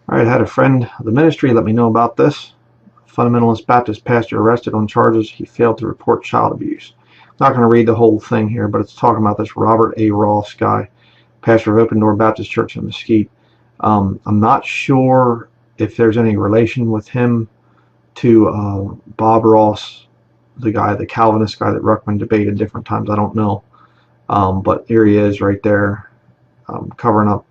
All right, I had a friend of the ministry let me know about this. Fundamentalist Baptist pastor arrested on charges he failed to report child abuse. I'm not going to read the whole thing here, but it's talking about this Robert A. Ross guy, pastor of Open Door Baptist Church in Mesquite. I'm not sure if there's any relation with him to Bob Ross, the Calvinist guy that Ruckman debated different times. I don't know. But here he is right there, covering up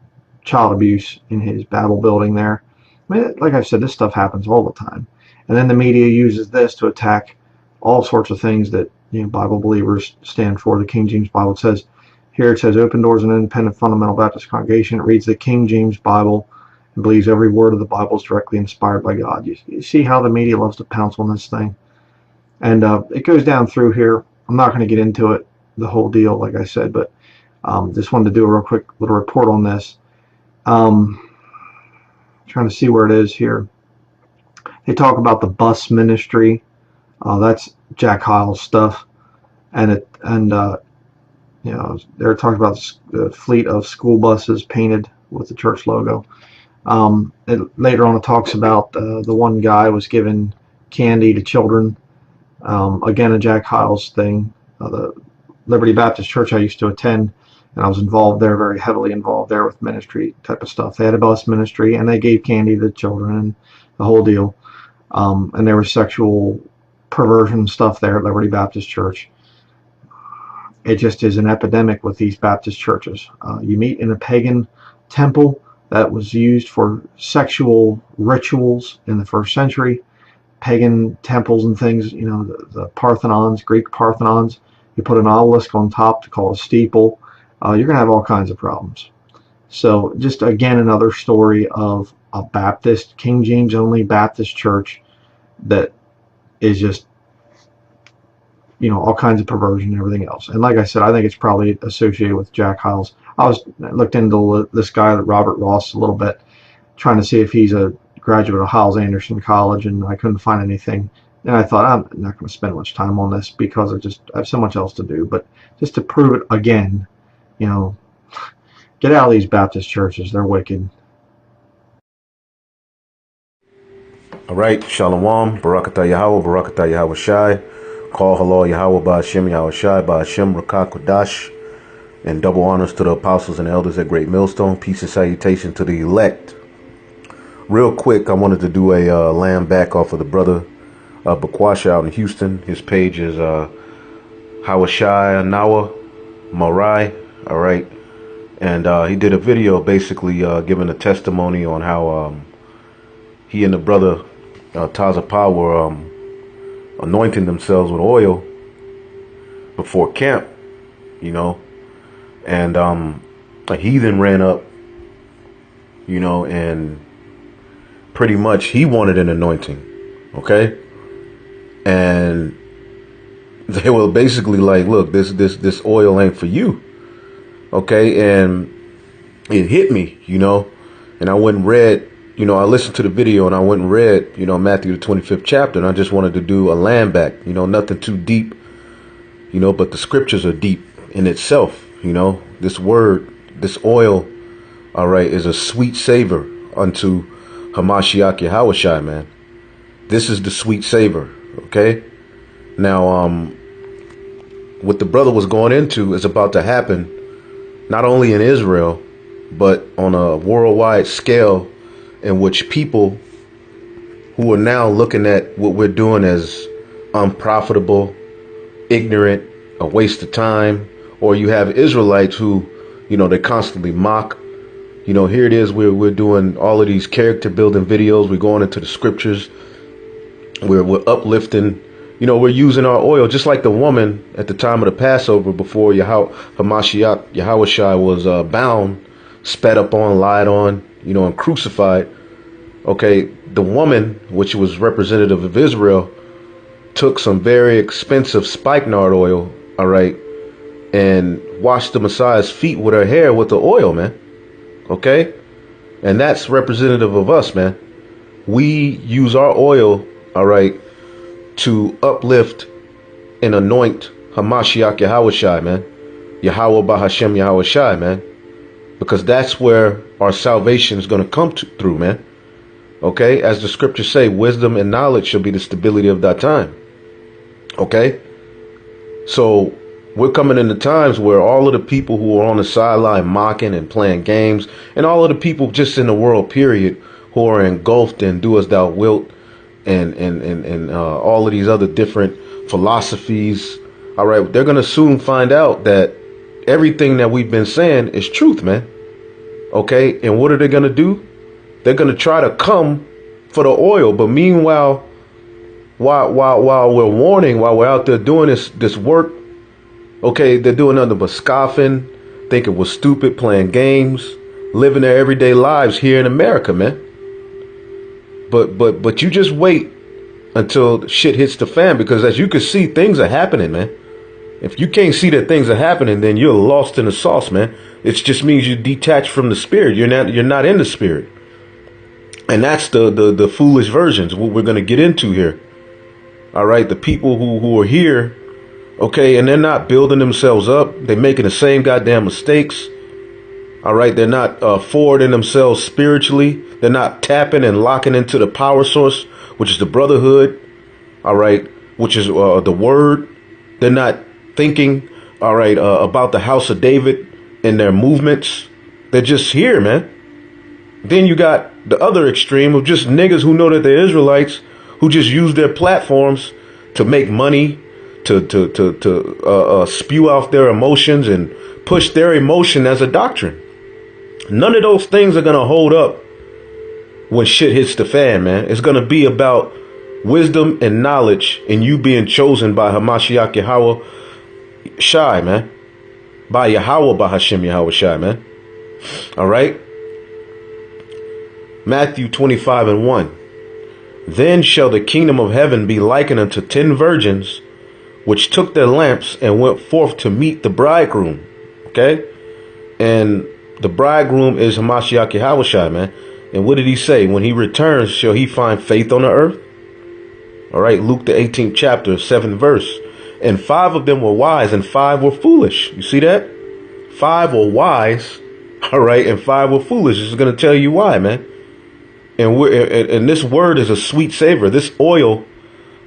child abuse in his Babel building there. I mean, like I said, this stuff happens all the time. And then the media uses this to attack all sorts of things that Bible believers stand for. The King James Bible says, here it says, Open Doors, an independent fundamental Baptist congregation. It reads the King James Bible and believes every word of the Bible is directly inspired by God. You see how the media loves to pounce on this thing? And it goes down through here. I'm not going to get into it, the whole deal, like I said, but just wanted to do a real quick little report on this. Trying to see where it is here. They talk about the bus ministry. That's Jack Hyles stuff, and they're talking about the fleet of school buses painted with the church logo. Later on, it talks about the one guy was giving candy to children. Again, a Jack Hyles thing. The Liberty Baptist Church I used to attend, and I was involved there, very heavily involved there with ministry type of stuff. They had a bus ministry, and they gave candy to children and the whole deal. And there was sexual perversion stuff there at Liberty Baptist Church. It just is an epidemic with these Baptist churches. You meet in a pagan temple that was used for sexual rituals in the first century. Pagan temples and things, the Parthenons, Greek Parthenons. You put an obelisk on top to call a steeple. You're going to have all kinds of problems. So just again, another story of a Baptist, King James only Baptist church that is just, all kinds of perversion and everything else. And like I said, I think it's probably associated with Jack Hyles. I looked into this guy, Robert Ross, a little bit, trying to see if he's a graduate of Hyles Anderson College, and I couldn't find anything. And I thought, I'm not going to spend much time on this because I have so much else to do. But just to prove it again, get out of these Baptist churches. They're wicked. All right, Shalom, Barakatah Yahweh, Barakatah Yahweh Shai, Call Halal Yahweh Ba'Hashem Yahweh Shai, Ba'Hashem Rakah Kodash, and double honors to the apostles and elders at Great Millstone. Peace and salutation to the elect. Real quick, I wanted to do a lamb back off of the brother Bakwasha out in Houston. His page is Hawashai Nawa Marai. All right. And he did a video basically giving a testimony on how he and the brother Tazapah were anointing themselves with oil before camp, and a heathen ran up, and pretty much he wanted an anointing, okay? And they were basically like, look, this oil ain't for you, okay? And it hit me, and I went and read, I listened to the video and I went and read, Matthew the 25th chapter, and I just wanted to do a land back, nothing too deep, but the scriptures are deep in itself, this word, this oil, all right, is a sweet savor unto Hamashiach Yahushai, man. This is the sweet savor, okay? Now, what the brother was going into is about to happen, not only in Israel, but on a worldwide scale, in which people who are now looking at what we're doing as unprofitable, ignorant, a waste of time, or you have Israelites who, they constantly mock. Here it is, we're doing all of these character building videos. We're going into the scriptures. We're uplifting. We're using our oil just like the woman at the time of the Passover before Hamashiach Yahushai was bound, spat upon, lied on, and crucified. Okay, the woman, which was representative of Israel, took some very expensive spikenard oil, all right, and washed the Messiah's feet with her hair with the oil, man. Okay, and that's representative of us, man. We use our oil, all right, to uplift and anoint Hamashiach Yahushai, man. Yahweh Ba'Hashem Yahushai, man. Because that's where our salvation is going to come through, man. Okay, as the scriptures say, wisdom and knowledge shall be the stability of that time. Okay, so we're coming into times where all of the people who are on the sideline mocking and playing games, and all of the people just in the world, period, who are engulfed in do as thou wilt, and all of these other different philosophies. All right, they're gonna soon find out that everything that we've been saying is truth, man. Okay, and what are they gonna do? They're gonna try to come for the oil, but meanwhile, while we're warning, while we're out there doing this work, okay, they're doing nothing but scoffing, thinking we're stupid, playing games, living their everyday lives here in America, man. But you just wait until shit hits the fan, because as you can see, things are happening, man. If you can't see that things are happening, then you're lost in the sauce, man. It just means you're detached from the spirit. You're not in the spirit. And that's the foolish versions, what we're going to get into here. All right. The people who are here. OK, and they're not building themselves up. They're making the same goddamn mistakes. All right. They're not forwarding themselves spiritually. They're not tapping and locking into the power source, which is the brotherhood. All right. Which is the word. They're not thinking. All right. About the house of David and their movements. They're just here, man. Then you got the other extreme of just niggas who know that they're Israelites, who just use their platforms to make money, to spew out their emotions and push their emotion as a doctrine. None of those things are going to hold up when shit hits the fan, man. It's going to be about wisdom and knowledge and you being chosen by Hamashiach Yahweh Shai, man. By Yahweh, by Hashem Yahweh Shai, man. All right. Matthew 25:1. Then shall the kingdom of heaven be likened unto 10 virgins, which took their lamps and went forth to meet the bridegroom. Okay. And the bridegroom is Hamashiach Yahushua, man. And what did he say? When he returns, shall he find faith on the earth? All right. Luke, the 18th chapter, 7th verse. And 5 of them were wise and 5 were foolish. You see that? 5 were wise. All right. And 5 were foolish. This is going to tell you why, man. And this word is a sweet savor. This oil,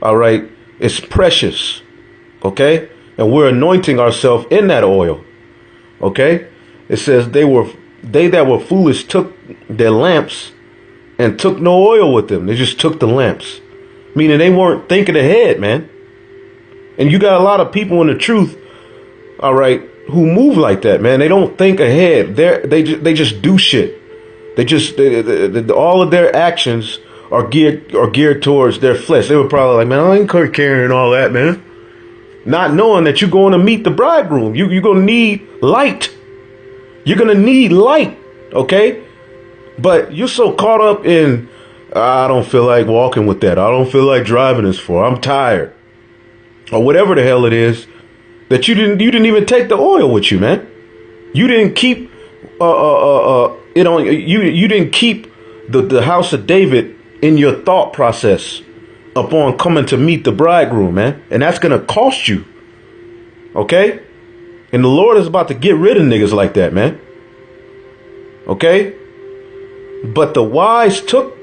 all right, is precious. OK, and we're anointing ourselves in that oil. OK, it says they that were foolish took their lamps and took no oil with them. They just took the lamps, meaning they weren't thinking ahead, man. And you got a lot of people in the truth. All right, who move like that, man. They don't think ahead. They just do shit. All of their actions are geared towards their flesh. They were probably like, man, I ain't carrying all that, man. Not knowing that you're going to meet the bridegroom. You're going to need light. You're going to need light. OK, but you're so caught up in, I don't feel like walking with that. I don't feel like driving this for. I'm tired, or whatever the hell it is, that you didn't even take the oil with you, man. You didn't keep you didn't keep the house of David in your thought process upon coming to meet the bridegroom, man. And that's going to cost you. OK, and the Lord is about to get rid of niggas like that, man. OK, but the wise took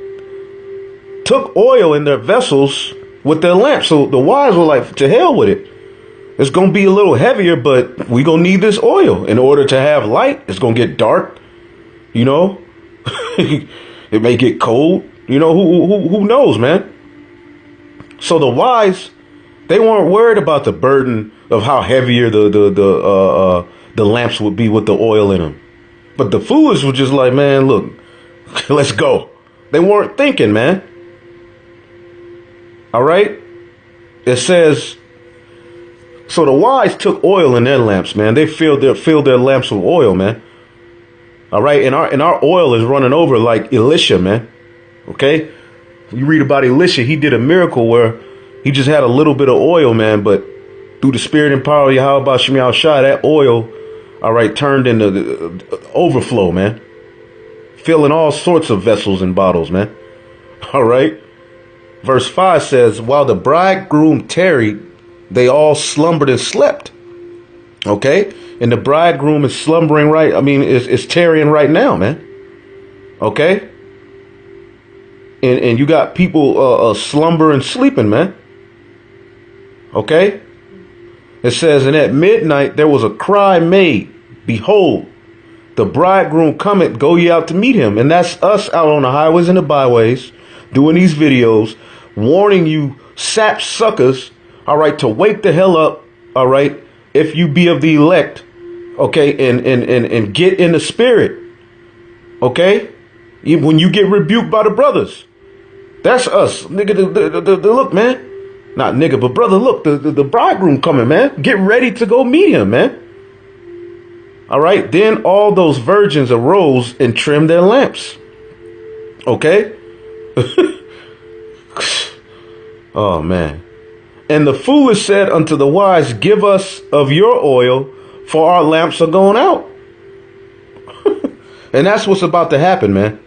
oil in their vessels with their lamps. So the wise were like, to hell with it. It's going to be a little heavier, but we going to need this oil in order to have light. It's going to get dark. You know, it may get cold. You know, who knows, man? So the wise, they weren't worried about the burden of how heavier the lamps would be with the oil in them. But the foolish were just like, man, look, let's go. They weren't thinking, man. All right. It says, so the wise took oil in their lamps, man. They filled their lamps with oil, man. All right. And our oil is running over like Elisha, man. OK, you read about Elisha. He did a miracle where he just had a little bit of oil, man. But through the spirit and power of Yahweh Shemiah Shai, that oil, all right, turned into the overflow, man. Filling all sorts of vessels and bottles, man. All right. Verse 5 says, while the bridegroom tarried, they all slumbered and slept. OK, and the bridegroom is slumbering right. I mean, is tarrying right now, man. OK. and you got people slumber and sleeping, man. Okay? It says, and at midnight there was a cry made, behold, the bridegroom cometh, go ye out to meet him. And that's us out on the highways and the byways doing these videos, warning you sap suckers, all right, to wake the hell up, all right, if you be of the elect, okay, and get in the spirit, okay? When you get rebuked by the brothers, that's us, nigga. The look, man. Not nigga, but brother, look, the bridegroom coming, man. Get ready to go meet him, man. All right. Then all those virgins arose and trimmed their lamps. Okay. Oh, man. And the foolish said unto the wise, give us of your oil, for our lamps are going out. And that's what's about to happen, man.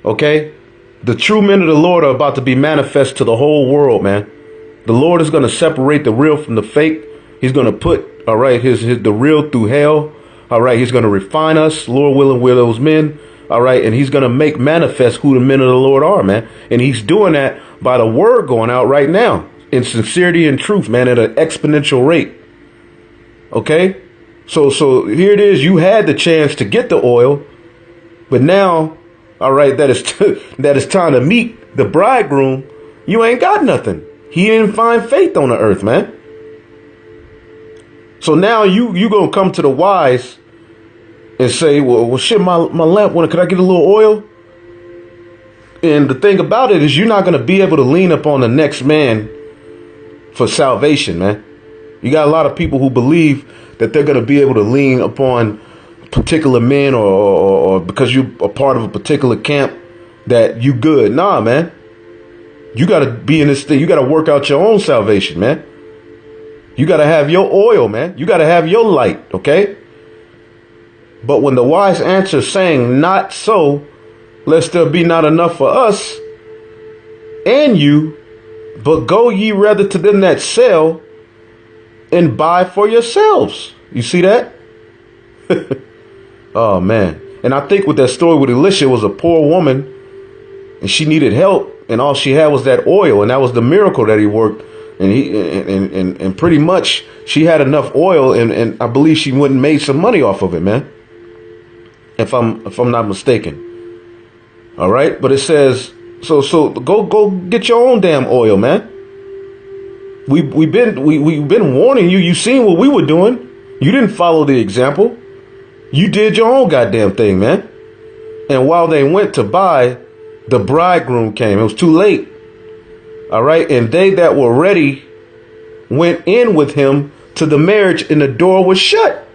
Okay. The true men of the Lord are about to be manifest to the whole world, man. The Lord is going to separate the real from the fake. He's going to put, all right, the real through hell. All right. He's going to refine us, Lord willing, we're those men. All right. And he's going to make manifest who the men of the Lord are, man. And he's doing that by the word going out right now in sincerity and truth, man, at an exponential rate. OK, so here it is. You had the chance to get the oil, but now, all right, that is time to meet the bridegroom. You ain't got nothing. He didn't find faith on the earth, man. So now you gonna come to the wise and say, well shit, my lamp, could I get a little oil? And the thing about it is you're not gonna be able to lean upon the next man for salvation, man. You got a lot of people who believe that they're gonna be able to lean upon particular men or because you're a part of a particular camp that you good. Nah, man. You got to be in this thing. You got to work out your own salvation, man. You got to have your oil, man. You got to have your light, okay? But when the wise answer saying, not so, lest there be not enough for us and you, but go ye rather to them that sell and buy for yourselves. You see that? Oh, man. And I think with that story with Elisha, it was a poor woman and she needed help. And all she had was that oil, and that was the miracle that he worked. And and pretty much she had enough oil, and I believe she went and made some money off of it, man. If I'm not mistaken. All right, but it says so go get your own damn oil, man. We've been warning you. You seen what we were doing. You didn't follow the example. You did your own goddamn thing, man. And while they went to buy, the bridegroom came. It was too late. All right. And they that were ready went in with him to the marriage, and the door was shut.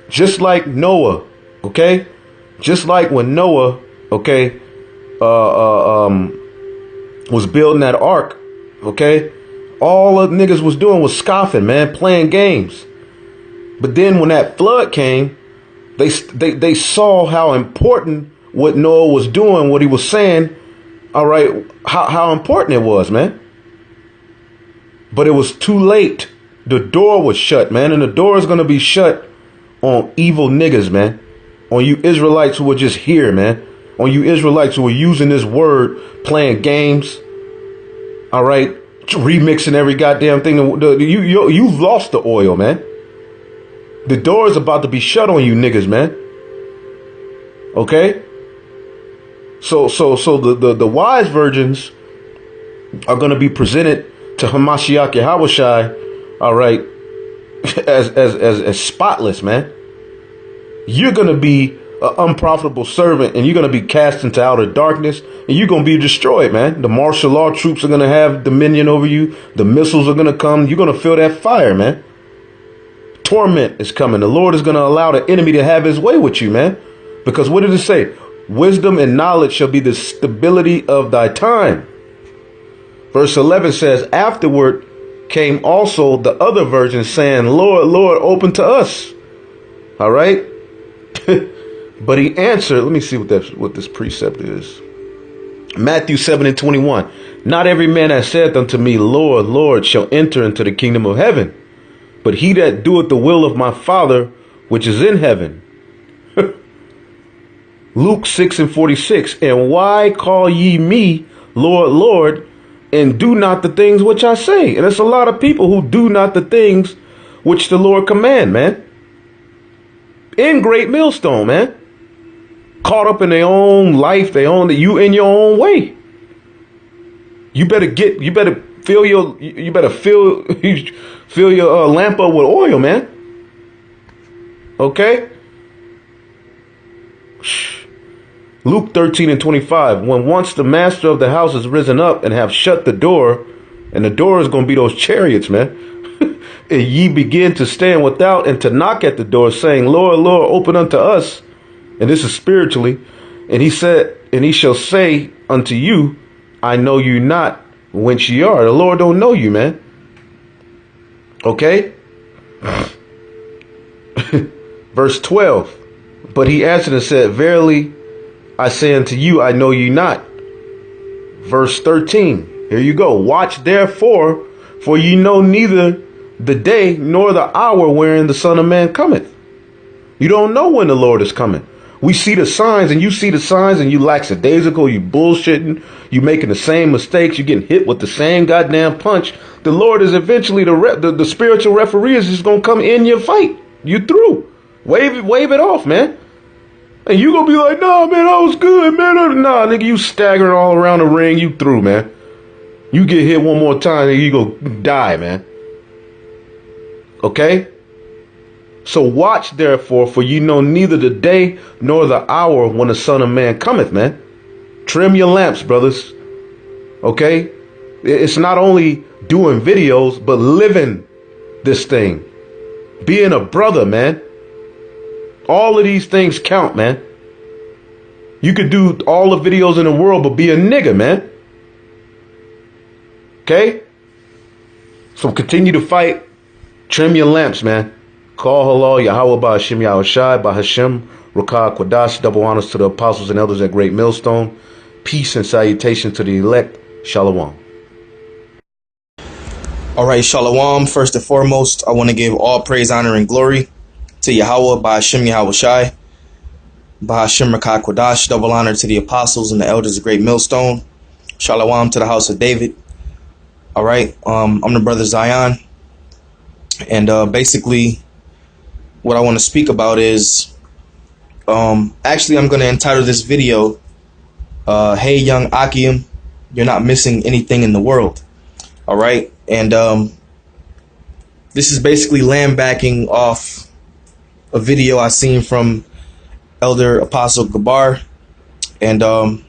Just like Noah. OK, just like when Noah, OK, was building that ark. OK, all the niggas was doing was scoffing, man, playing games. But then when that flood came, they saw how important what Noah was doing, what he was saying, all right, how important it was, man. But it was too late. The door was shut, man, and the door is going to be shut on evil niggas, man, on you Israelites who were just here, man, on you Israelites who were using this word, playing games, all right, remixing every goddamn thing. You lost the oil, man. The door is about to be shut on you niggas, man. Okay? So the wise virgins are going to be presented to Hamashiach Yahushai, all right, as spotless, man. You're going to be an unprofitable servant, and you're going to be cast into outer darkness, and you're going to be destroyed, man. The martial law troops are going to have dominion over you. The missiles are going to come. You're going to feel that fire, man. Torment is coming. The Lord is going to allow the enemy to have his way with you, man. Because what did it say? Wisdom and knowledge shall be the stability of thy time. Verse 11 says, afterward came also the other virgins saying, Lord, Lord, open to us. All right. But he answered, let me see what this precept is. Matthew 7:21. Not every man that saith unto me, Lord, Lord, shall enter into the kingdom of heaven, but he that doeth the will of my Father which is in heaven. Luke 6:46. And why call ye me Lord, Lord, and do not the things which I say. And it's a lot of people who do not the things which the Lord command, man. In great millstone, man. Caught up in their own life, you in your own way. You better fill your fill your lamp up with oil, man. Okay? Luke 13:25. When once the master of the house is risen up and have shut the door, and the door is going to be those chariots, man. And ye begin to stand without and to knock at the door, saying, Lord, Lord, open unto us. And this is spiritually. And he said, and he shall say unto you, I know you not whence ye are. The Lord don't know you, man. Okay? Verse 12. But he answered and said, verily, I say unto you, I know you not. Verse 13. Here you go. Watch therefore, for ye know neither the day nor the hour wherein the Son of Man cometh. You don't know when the Lord is coming. We see the signs, and you see the signs, and you lackadaisical, you bullshitting, you making the same mistakes, you getting hit with the same goddamn punch. The Lord is eventually the spiritual referee is just gonna come in your fight. You through. Wave it off, man. And you gonna be like, nah, man, I was good, man. Nah, nigga, you staggering all around the ring, you through, man. You get hit one more time, and you go die, man. Okay? So watch therefore, for you know neither the day nor the hour when the Son of Man cometh, man. Trim your lamps, brothers. Okay? It's not only doing videos, but living this thing. Being a brother, man. All of these things count, man. You could do all the videos in the world, but be a nigga, man. Okay? So continue to fight. Trim your lamps, man. Call halal Yahweh Ba'Hashem Yahushai Ba'Hashem Rakah Quadash. Double honors to the apostles and elders at Great Millstone. Peace and salutation to the elect. Shalom. All right, Shalom. First and foremost, I want to give all praise, honor, and glory to Yahweh Ba'Hashem Yahushai Ba'Hashem Rakah Quadash. Double honor to the apostles and the elders of Great Millstone. Shalom to the house of David. All right, I'm the brother Zion. And basically, what I want to speak about is, actually, I'm going to entitle this video, Hey Young Akim, You're Not Missing Anything in the World. All right. And this is basically lambacking off a video I seen from Elder Apostle Gabar. And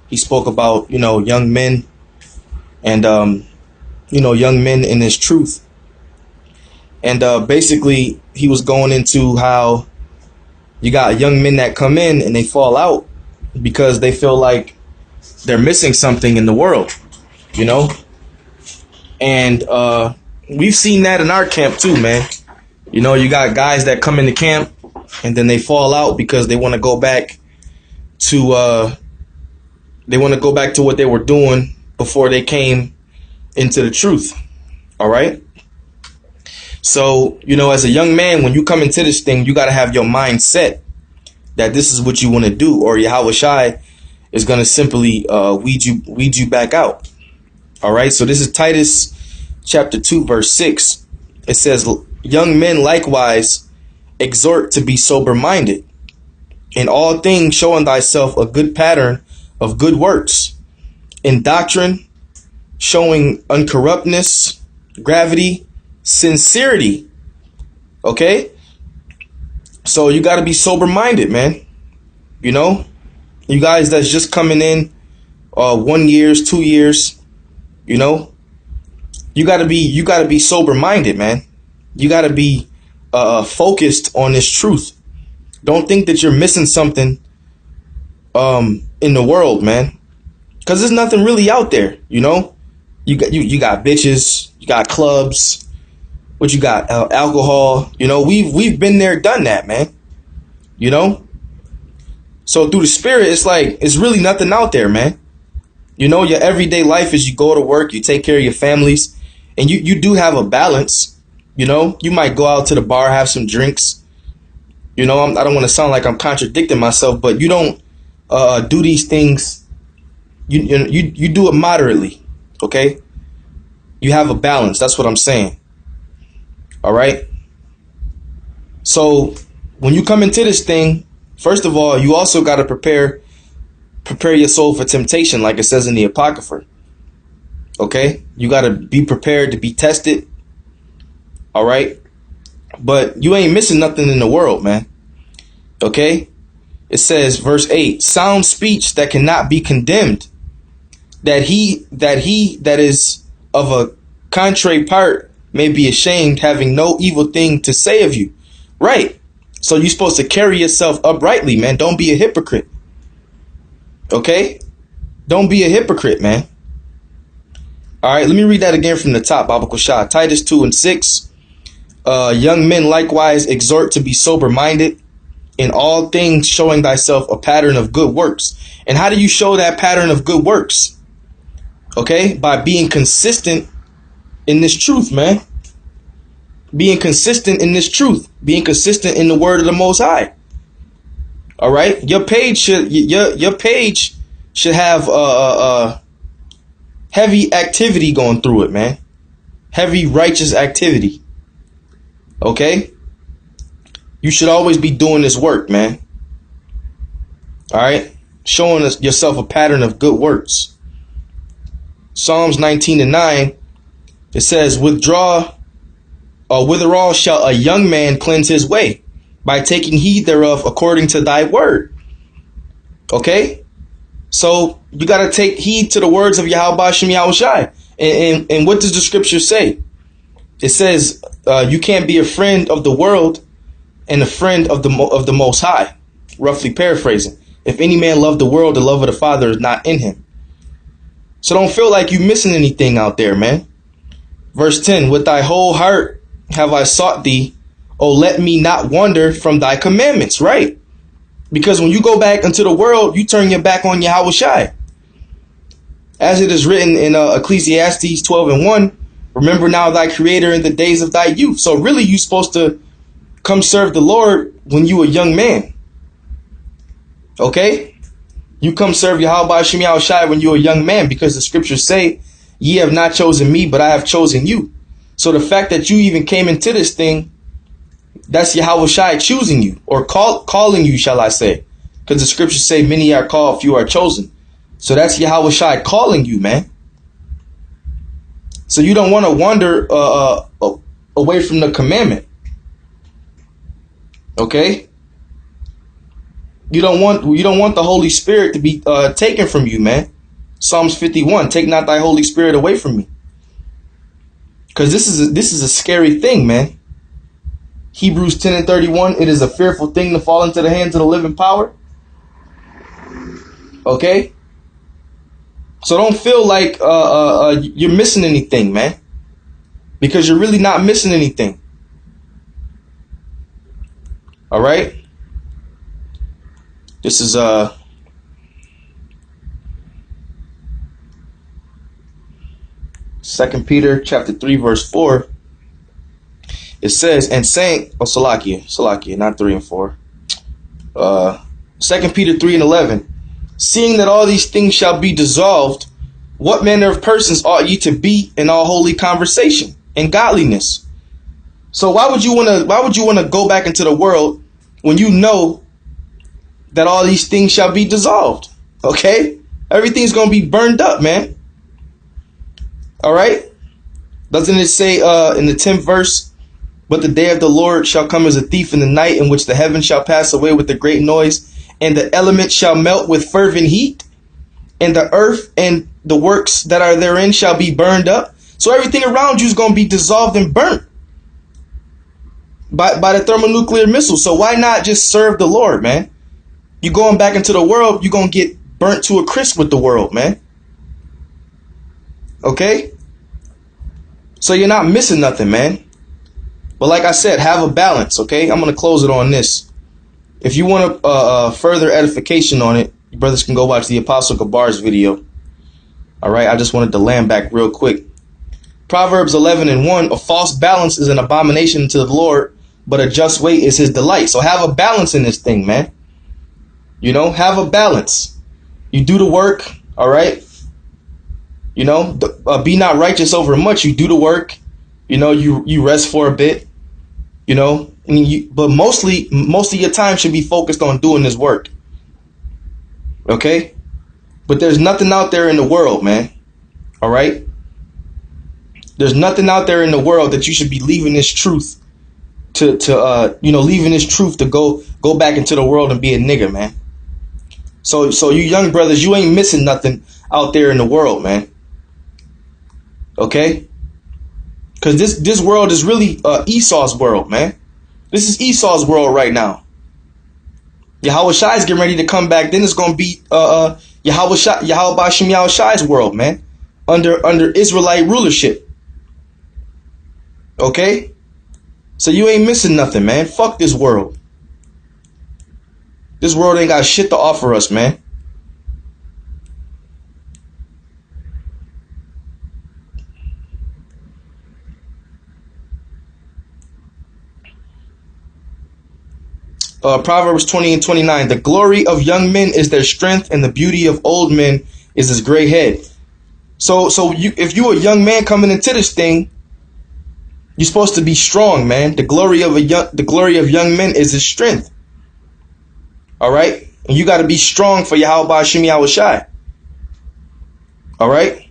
he spoke about, young men and, young men in this truth. And basically, he was going into how you got young men that come in and they fall out because they feel like they're missing something in the world, And we've seen that in our camp too, man. You got guys that come into camp and then they fall out because they want to go back to what they were doing before they came into the truth. All right. So, as a young man, when you come into this thing, you got to have your mind set that this is what you want to do, or Yahweh Shai is going to simply weed you back out. All right. So this is Titus chapter 2, verse 6. It says, young men likewise exhort to be sober minded, in all things showing thyself a good pattern of good works, in doctrine showing uncorruptness, gravity, sincerity. Okay, so you got to be sober minded, man. You guys that's just coming in 1 year, 2 years, you got to be sober minded, man. You got to be focused on this truth. Don't think that you're missing something in the world, man, because there's nothing really out there. You got bitches, you got clubs. What you got? Alcohol. We've been there, done that, man. So through the spirit, it's like it's really nothing out there, man. Your everyday life is you go to work, you take care of your families, and you do have a balance. You might go out to the bar, have some drinks. I don't want to sound like I'm contradicting myself, but you don't do these things You do it moderately, okay? You have a balance. That's what I'm saying. All right. So when you come into this thing, first of all, you also got to prepare your soul for temptation, like it says in the Apocrypha. Okay, you got to be prepared to be tested. All right, but you ain't missing nothing in the world, man. Okay, it says, verse 8, sound speech that cannot be condemned, that he that is of a contrary part may be ashamed, having no evil thing to say of you. Right. So you're supposed to carry yourself uprightly, man. Don't be a hypocrite. Okay? Don't be a hypocrite, man. All right, let me read that again from the top. Baba Kushah. Titus 2:6. Young men likewise exhort to be sober-minded, in all things showing thyself a pattern of good works. And how do you show that pattern of good works? Okay? By being consistent in this truth, man. Being consistent in this truth. Being consistent in the word of the Most High. All right? Your page should have heavy activity going through it, man. Heavy righteous activity. Okay? You should always be doing this work, man. All right? Showing yourself a pattern of good works. Psalms 19:9, it says, withal shall a young man cleanse his way, by taking heed thereof according to thy word. Okay? So you got to take heed to the words of Yahweh Bashem Yahushai. And what does the scripture say? It says you can't be a friend of the world and a friend of the Most High. Roughly paraphrasing. If any man love the world, the love of the Father is not in him. So don't feel like you're missing anything out there, man. Verse 10, with thy whole heart have I sought thee. Oh, let me not wander from thy commandments. Right. Because when you go back into the world, you turn your back on Yahushai. As it is written in Ecclesiastes 12:1, remember now thy creator in the days of thy youth. So really you're supposed to come serve the Lord when you a young man. Okay? You come serve Yahweh Bashem Yahushai when you're a young man, because the scriptures say, ye have not chosen me, but I have chosen you. So the fact that you even came into this thing, that's Yahushai choosing you, or calling you, shall I say. Because the scriptures say many are called, few are chosen. So that's Yahushai calling you, man. So you don't want to wander away from the commandment. Okay? You don't want the Holy Spirit to be taken from you, man. Psalms 51, take not thy Holy Spirit away from me. Because this is a scary thing, man. Hebrews 10:31, it is a fearful thing to fall into the hands of the living power. Okay? So don't feel like you're missing anything, man. Because you're really not missing anything. All right? This is 2 Peter chapter 3 verse 4. It says, and saying, Salakia, not 3 and 4. 2 Peter 3:11. Seeing that all these things shall be dissolved, what manner of persons ought ye to be in all holy conversation and godliness? So why would you want to go back into the world when you know that all these things shall be dissolved? Okay? Everything's going to be burned up, man. All right? Doesn't it say in the 10th verse, but the day of the Lord shall come as a thief in the night, in which the heavens shall pass away with a great noise, and the elements shall melt with fervent heat, and the earth and the works that are therein shall be burned up. So everything around you is going to be dissolved and burnt by the thermonuclear missile. So why not just serve the Lord, man? You going back into the world, you're going to get burnt to a crisp with the world, man. Okay? So you're not missing nothing, man. But like I said, have a balance, okay? I'm going to close it on this. If you want further edification on it, you brothers can go watch the Apostle Gabar's video. All right, I just wanted to land back real quick. Proverbs 11:1, a false balance is an abomination to the Lord, but a just weight is his delight. So have a balance in this thing, man. You know, have a balance. You do the work, All right. You know, be not righteous over much. You do the work. You know, you rest for a bit. You know, but most of your time should be focused on doing this work. Okay. But there's nothing out there in the world, man. All right. There's nothing out there in the world that you should be leaving this truth leaving this truth to go back into the world and be a nigga, man. So you young brothers, you ain't missing nothing out there in the world, man. Okay? Because this world is really Esau's world, man. This is Esau's world right now. Yahweh Shai's getting ready to come back. Then it's going to be Yahweh Shem Yahweh Shai's world, man. Under Israelite rulership. Okay? So you ain't missing nothing, man. Fuck this world. This world ain't got shit to offer us, man. Proverbs 20 and 29. The glory of young men is their strength, and the beauty of old men is his gray head. So if you a young man coming into this thing, you're supposed to be strong, man. The glory of young men is his strength. All right? And you got to be strong for Yahweh Shem Yahweh Shai. All right?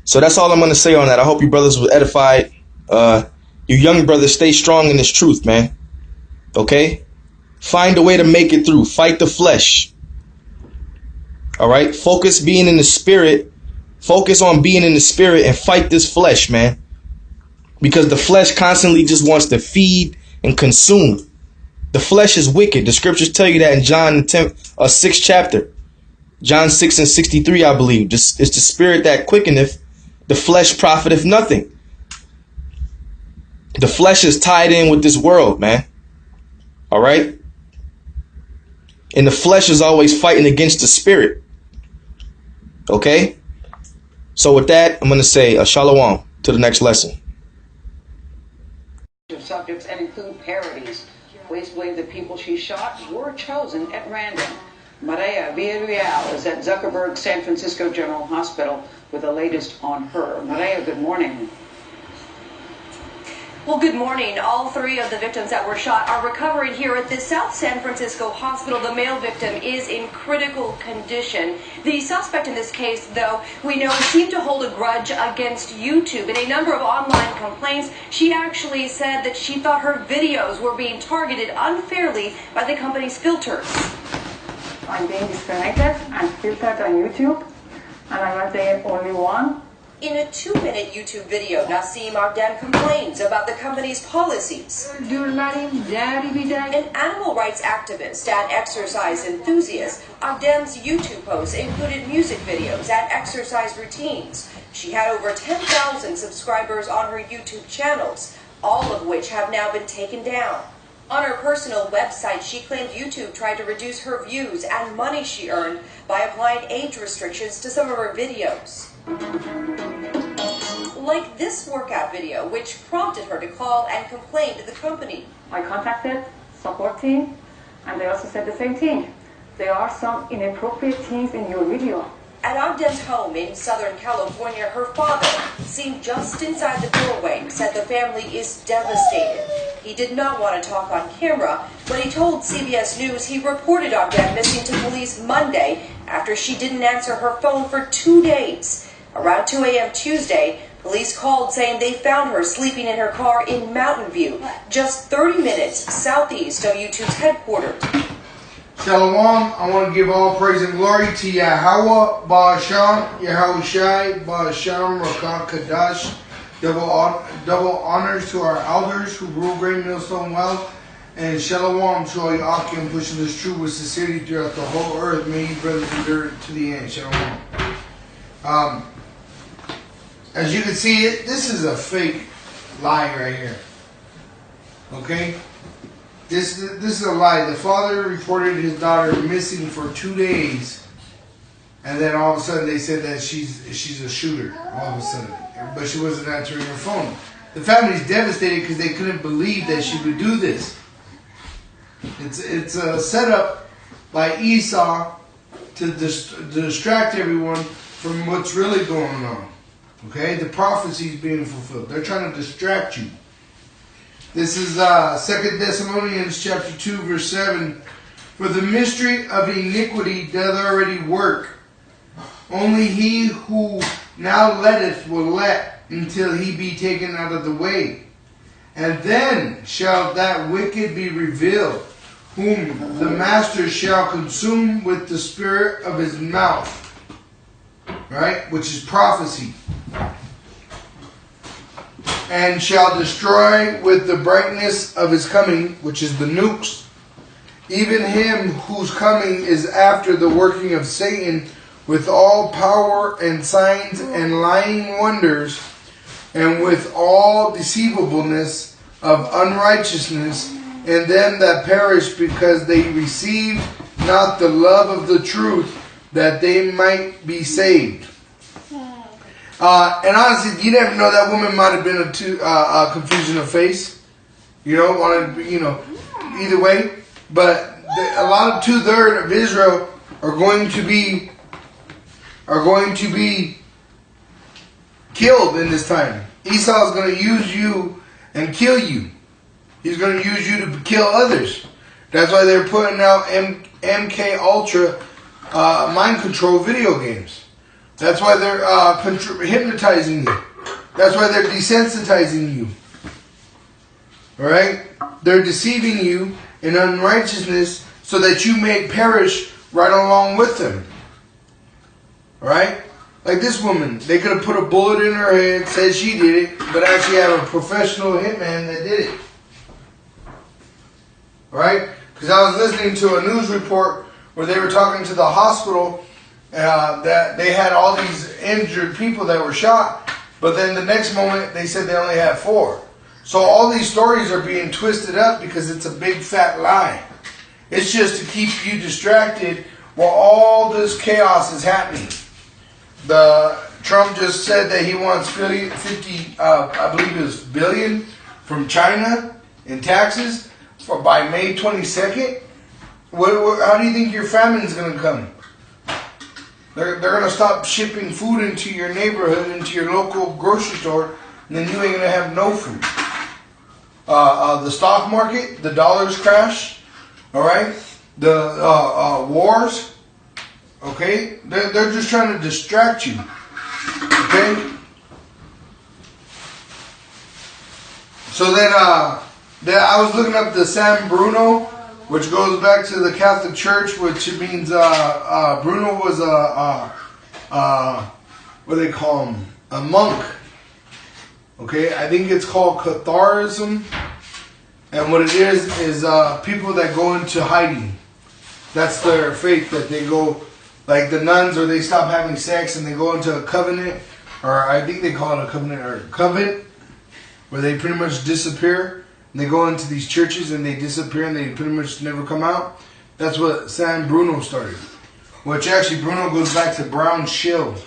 So that's all I'm going to say on that. I hope you brothers were edified. You young brothers, stay strong in this truth, man. Okay? Find a way to make it through. Fight the flesh. All right? Focus being in the spirit. Focus on being in the spirit and fight this flesh, man. Because the flesh constantly just wants to feed and consume. The flesh is wicked. The scriptures tell you that in John 6th chapter. John 6 and 63, I believe. It's the spirit that quickeneth, the flesh profiteth nothing. The flesh is tied in with this world, man. All right? And the flesh is always fighting against the spirit. Okay? So with that, I'm going to say shalom to the next lesson. Subjects and include parodies. Police believe the people she shot were chosen at random. Maria Villarreal is at Zuckerberg San Francisco General Hospital with the latest on her. Maria, good morning. Well, good morning. All three of the victims that were shot are recovering here at the South San Francisco hospital. The male victim is in critical condition. The suspect in this case, though, we know seemed to hold a grudge against YouTube. In a number of online complaints, she actually said that she thought her videos were being targeted unfairly by the company's filters. I'm being disconnected and filtered on YouTube, and I'm not the only one. In a 2-minute YouTube video, Nassim Arden complains about the company's policies. An animal rights activist and exercise enthusiast, Ardem's YouTube posts included music videos and exercise routines. She had over 10,000 subscribers on her YouTube channels, all of which have now been taken down. On her personal website, she claimed YouTube tried to reduce her views and money she earned by applying age restrictions to some of her videos. Like this workout video, which prompted her to call and complain to the company. I contacted support team, and they also said the same thing. There are some inappropriate things in your video. At Ogden's home in Southern California, her father, seen just inside the doorway, said the family is devastated. He did not want to talk on camera, but he told CBS News he reported Ogden missing to police Monday after she didn't answer her phone for 2 days. Around 2 a.m. Tuesday, police called saying they found her sleeping in her car in Mountain View, just 30 minutes southeast of YouTube's headquarters. Shalom, I want to give all praise and glory to Yahweh, Ba'asham, Yahweh Shai, Ba'asham, Rakah Kadash. Double honors to our elders who rule Great Millstone well. And Shalom to all you Akim pushing this truth with sincerity throughout the whole earth. May you brothers endure to the end. Shalom. As you can see, this is a fake lie right here. Okay? This is a lie. The father reported his daughter missing for 2 days, and then all of a sudden they said that she's a shooter. All of a sudden, but she wasn't answering her phone. The family's devastated because they couldn't believe that she would do this. It's a setup by Esau to distract everyone from what's really going on. Okay, the prophecy is being fulfilled. They're trying to distract you. This is 2 Thessalonians chapter 2, verse 7. For the mystery of iniquity doth already work. Only he who now letteth will let until he be taken out of the way. And then shall that wicked be revealed, whom the master shall consume with the spirit of his mouth. Right? Which is prophecy. And shall destroy with the brightness of his coming, which is the nukes, even him whose coming is after the working of Satan, with all power and signs and lying wonders, and with all deceivableness of unrighteousness, in them that perish, because they received not the love of the truth, that they might be saved. And honestly, you never know, that woman might have been a confusion of face. You know, either way. But a lot of 2/3 of Israel are going to be killed in this time. Esau is going to use you and kill you. He's going to use you to kill others. That's why they're putting out MK Ultra mind control video games. That's why they're hypnotizing you. That's why they're desensitizing you. Alright? They're deceiving you in unrighteousness so that you may perish right along with them. Alright? Like this woman, they could have put a bullet in her head, said she did it, but actually have a professional hitman that did it. Alright? Because I was listening to a news report where they were talking to the hospital that they had all these injured people that were shot, but then the next moment they said they only had 4. So all these stories are being twisted up because it's a big fat lie. It's just to keep you distracted while all this chaos is happening. Trump just said that he wants 50, I believe it was billion from China in taxes by May 22nd. How do you think your famine is going to come? They're going to stop shipping food into your neighborhood, into your local grocery store, and then you ain't going to have no food. The stock market, the dollars crash, all right? The wars, okay? They're just trying to distract you, okay? So then I was looking up the San Bruno, which goes back to the Catholic Church, which means Bruno was what do they call him? A monk. Okay, I think it's called Catharism, and what it is people that go into hiding. That's their faith, that they go, like the nuns, or they stop having sex and they go into a covenant, or I think they call it a covenant or convent, where they pretty much disappear. And they go into these churches and they disappear and they pretty much never come out. That's what San Bruno started. Which actually Bruno goes back to brown shield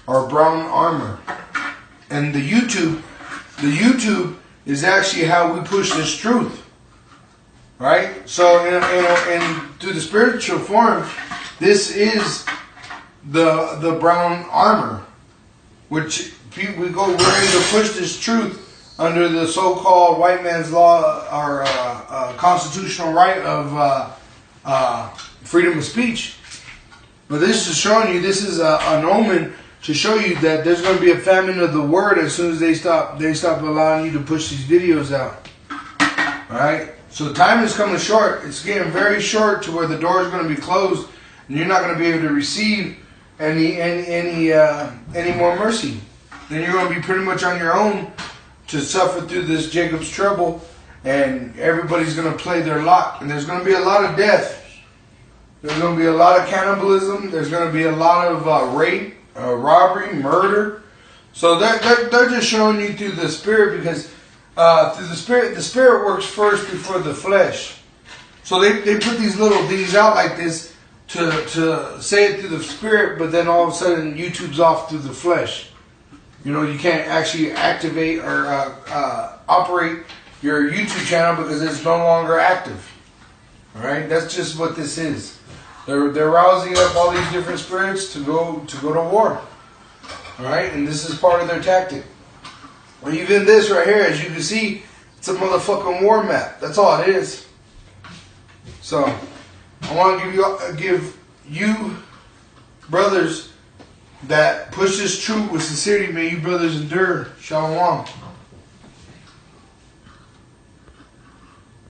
or brown armor. And the YouTube is actually how we push this truth. Right? So in through the spiritual form, this is the brown armor. Which we're going to push this truth under the so-called white man's law or constitutional right of freedom of speech. But this is showing you, this is an omen to show you that there's going to be a famine of the word as soon as they stop allowing you to push these videos out. Alright? So time is coming short. It's getting very short to where the door is going to be closed and you're not going to be able to receive any more mercy. Then you're going to be pretty much on your own to suffer through this Jacob's trouble, and everybody's going to play their lot, and there's going to be a lot of death. There's going to be a lot of cannibalism. There's going to be a lot of rape, robbery, murder. So they're just showing you through the spirit, because through the spirit works first before the flesh. So they put these little things out like this to say it through the spirit, but then all of a sudden YouTube's off through the flesh. You know, you can't actually activate or operate your YouTube channel because it's no longer active. Alright? That's just what this is. They're rousing up all these different spirits to go to war. All right, and this is part of their tactic. Or even this right here, as you can see, it's a motherfucking war map. That's all it is. So I want to give you brothers that push this truth with sincerity. May you brothers endure. Shalom.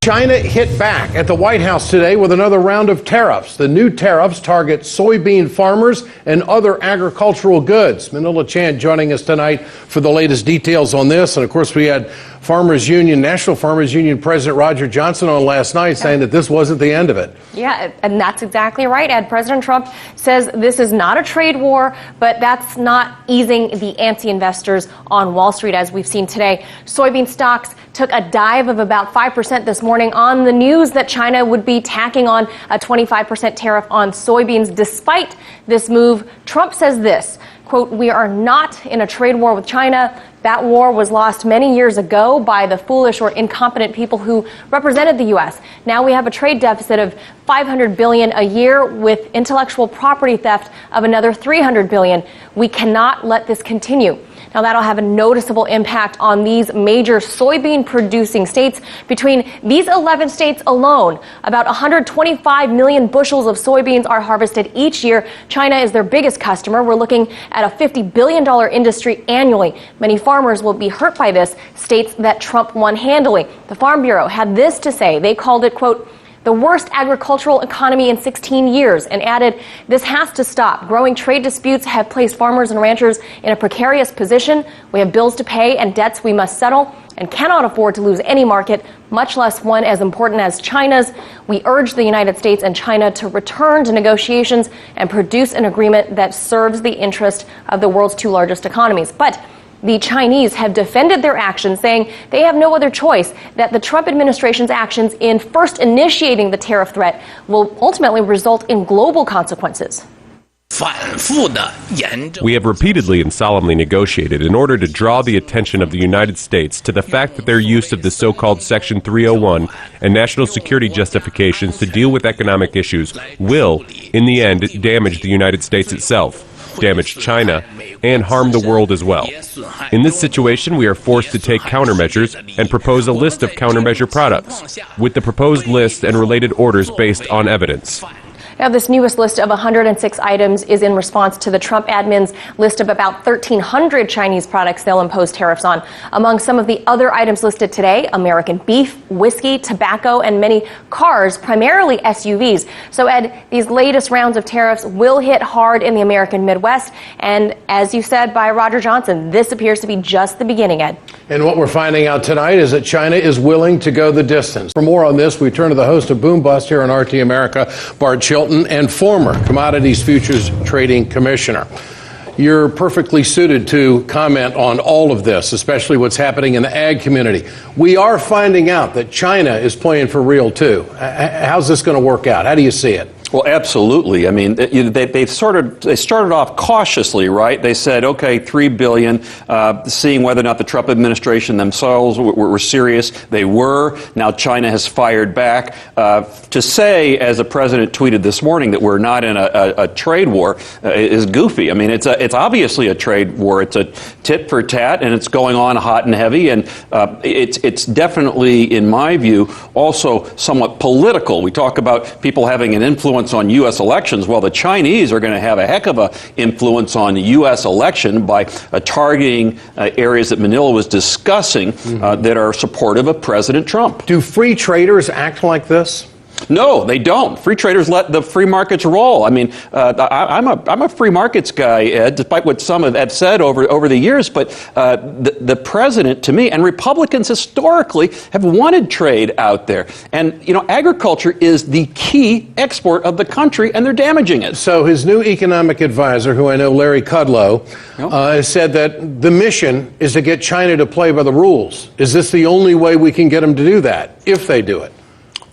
China hit back at the White House today with another round of tariffs. The new tariffs target soybean farmers and other agricultural goods. Manila Chan joining us tonight for the latest details on this. And of course, we had National Farmers Union President Roger Johnson on last night saying that this wasn't the end of it. Yeah, and that's exactly right, Ed. President Trump says this is not a trade war, but that's not easing the anti-investors on Wall Street, as we've seen today. Soybean stocks took a dive of about 5% this morning on the news that China would be tacking on a 25% tariff on soybeans. Despite this move, Trump says this, quote, "We are not in a trade war with China. That war was lost many years ago by the foolish or incompetent people who represented the U.S. Now we have a trade deficit of $500 billion a year with intellectual property theft of another $300 billion. We cannot let this continue." Now, that'll have a noticeable impact on these major soybean-producing states. Between these 11 states alone, about 125 million bushels of soybeans are harvested each year. China is their biggest customer. We're looking at a $50 billion industry annually. Many farmers will be hurt by this, states that Trump won handily. The Farm Bureau had this to say. They called it, quote, "the worst agricultural economy in 16 years, and added, "This has to stop. Growing trade disputes have placed farmers and ranchers in a precarious position. We have bills to pay and debts we must settle and cannot afford to lose any market, much less one as important as China's. We urge the United States and China to return to negotiations and produce an agreement that serves the interest of the world's two largest economies." But the Chinese have defended their actions, saying they have no other choice, that the Trump administration's actions in first initiating the tariff threat will ultimately result in global consequences. We have repeatedly and solemnly negotiated in order to draw the attention of the United States to the fact that their use of the so-called Section 301 and national security justifications to deal with economic issues will, in the end, damage the United States itself, damage China, and harm the world as well. In this situation, we are forced to take countermeasures and propose a list of countermeasure products, with the proposed list and related orders based on evidence. Now, this newest list of 106 items is in response to the Trump admin's list of about 1,300 Chinese products they'll impose tariffs on. Among some of the other items listed today, American beef, whiskey, tobacco, and many cars, primarily SUVs. So, Ed, these latest rounds of tariffs will hit hard in the American Midwest. And as you said by Roger Johnson, this appears to be just the beginning, Ed. And what we're finding out tonight is that China is willing to go the distance. For more on this, we turn to the host of Boom Bust here on RT America, Bart Chilton, and former Commodities Futures Trading Commissioner. You're perfectly suited to comment on all of this, especially what's happening in the ag community. We are finding out that China is playing for real, too. How's this going to work out? How do you see it? Well, absolutely. I mean, they started off cautiously, right? They said, okay, $3 billion, seeing whether or not the Trump administration themselves were serious. They were. Now China has fired back. To say, as the president tweeted this morning, that we're not in a trade war is goofy. I mean, it's obviously a trade war. It's a tit for tat, and it's going on hot and heavy. And it's definitely, in my view, also somewhat political. We talk about people having an influence on U.S. elections. Well, the Chinese are going to have a heck of an influence on the U.S. election by targeting areas that Manila was discussing that are supportive of President Trump. Do free traders act like this? No, they don't. Free traders let the free markets roll. I mean, I'm a free markets guy, Ed, despite what some have said over the years. But the president, to me, and Republicans historically have wanted trade out there. And, you know, agriculture is the key export of the country, and they're damaging it. So his new economic advisor, who I know, Larry Kudlow, has said that the mission is to get China to play by the rules. Is this the only way we can get them to do that, if they do it?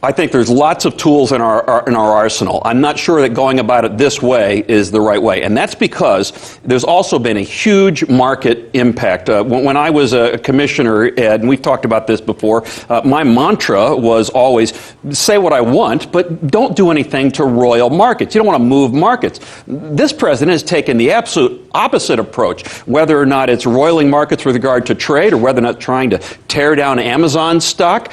I think there's lots of tools in our arsenal. I'm not sure that going about it this way is the right way. And that's because there's also been a huge market impact. When I was a commissioner, Ed, and we've talked about this before, my mantra was always say what I want, but don't do anything to roil markets. You don't want to move markets. This president has taken the absolute opposite approach, whether or not it's roiling markets with regard to trade or whether or not trying to tear down Amazon stock.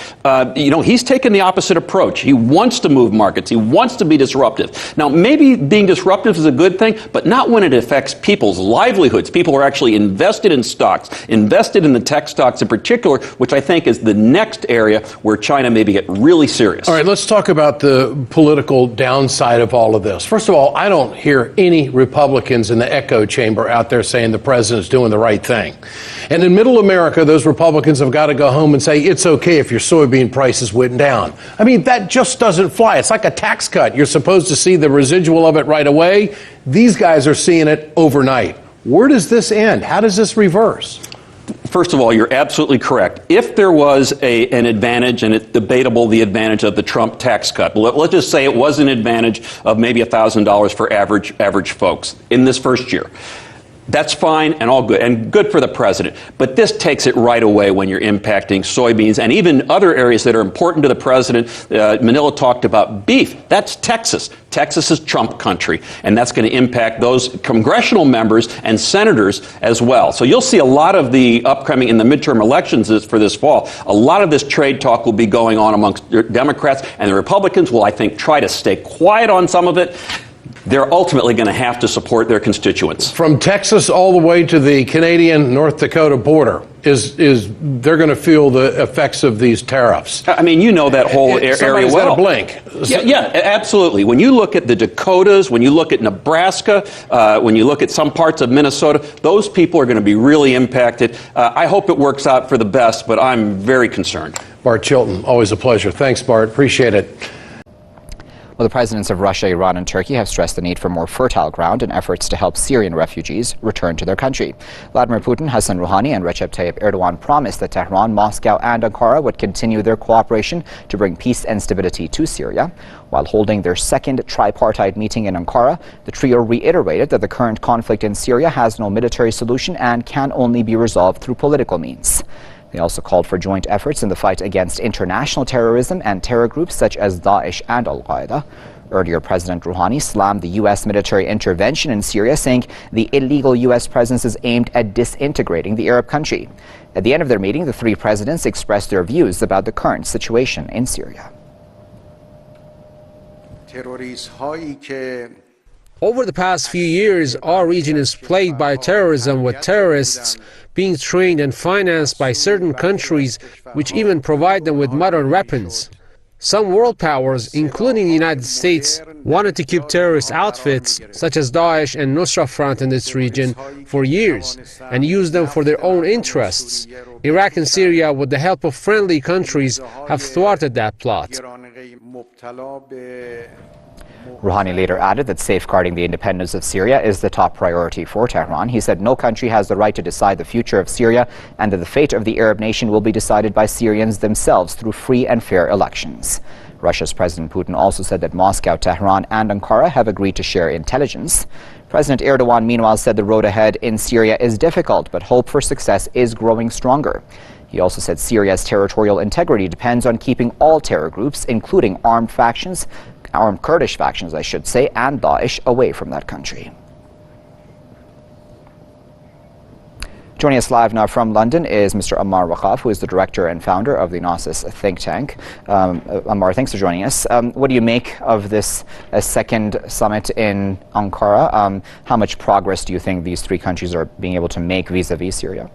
He's taken the opposite approach. He wants to move markets. He wants to be disruptive. Now, maybe being disruptive is a good thing, but not when it affects people's livelihoods. People are actually invested in stocks, invested in the tech stocks in particular, which I think is the next area where China may get really serious. All right, let's talk about the political downside of all of this. First of all, I don't hear any Republicans in the echo chamber out there saying the president's doing the right thing. And in middle America, those Republicans have got to go home and say it's okay if your soybean prices went down. I mean, that just doesn't fly. It's like a tax cut. You're supposed to see the residual of it right away. These guys are seeing it overnight. Where does this end? How does this reverse? First of all, you're absolutely correct. If there was an advantage, and it's debatable the advantage of the Trump tax cut, let's just say it was an advantage of maybe $1,000 for average folks in this first year. That's fine and all good, and good for the president. But this takes it right away when you're impacting soybeans and even other areas that are important to the president. Manila talked about beef. That's Texas. Texas is Trump country, and that's going to impact those congressional members and senators as well. So you'll see a lot of the upcoming in the midterm elections for this fall. A lot of this trade talk will be going on amongst Democrats, and the Republicans will, I think, try to stay quiet on some of it. They're ultimately going to have to support their constituents. From Texas all the way to the Canadian-North Dakota border, they're going to feel the effects of these tariffs. I mean, you know that whole area well. Got to blink. Yeah, absolutely. When you look at the Dakotas, when you look at Nebraska, when you look at some parts of Minnesota, those people are going to be really impacted. I hope it works out for the best, but I'm very concerned. Bart Chilton, always a pleasure. Thanks, Bart. Appreciate it. Well, the presidents of Russia, Iran, and Turkey have stressed the need for more fertile ground in efforts to help Syrian refugees return to their country. Vladimir Putin, Hassan Rouhani, and Recep Tayyip Erdogan promised that Tehran, Moscow, and Ankara would continue their cooperation to bring peace and stability to Syria. While holding their second tripartite meeting in Ankara, the trio reiterated that the current conflict in Syria has no military solution and can only be resolved through political means. They also called for joint efforts in the fight against international terrorism and terror groups such as Daesh and Al-Qaeda. Earlier, President Rouhani slammed the U.S. military intervention in Syria, saying the illegal U.S. presence is aimed at disintegrating the Arab country. At the end of their meeting, the three presidents expressed their views about the current situation in Syria. Over the past few years, our region is plagued by terrorism, with terrorists being trained and financed by certain countries, which even provide them with modern weapons. Some world powers, including the United States, wanted to keep terrorist outfits such as Daesh and Nusra Front in this region for years and use them for their own interests. Iraq and Syria, with the help of friendly countries, have thwarted that plot. Rouhani later added that safeguarding the independence of Syria is the top priority for Tehran. He said no country has the right to decide the future of Syria and that the fate of the Arab nation will be decided by Syrians themselves through free and fair elections. Russia's President Putin also said that Moscow, Tehran, and Ankara have agreed to share intelligence. President Erdogan, meanwhile, said the road ahead in Syria is difficult, but hope for success is growing stronger. He also said Syria's territorial integrity depends on keeping all terror groups, including armed Kurdish factions, I should say, and Daesh away from that country. Joining us live now from London is Mr. Ammar Waqaf, who is the director and founder of the Gnosis think tank. Ammar, thanks for joining us. What do you make of this second summit in Ankara? How much progress do you think these three countries are being able to make vis-a-vis Syria?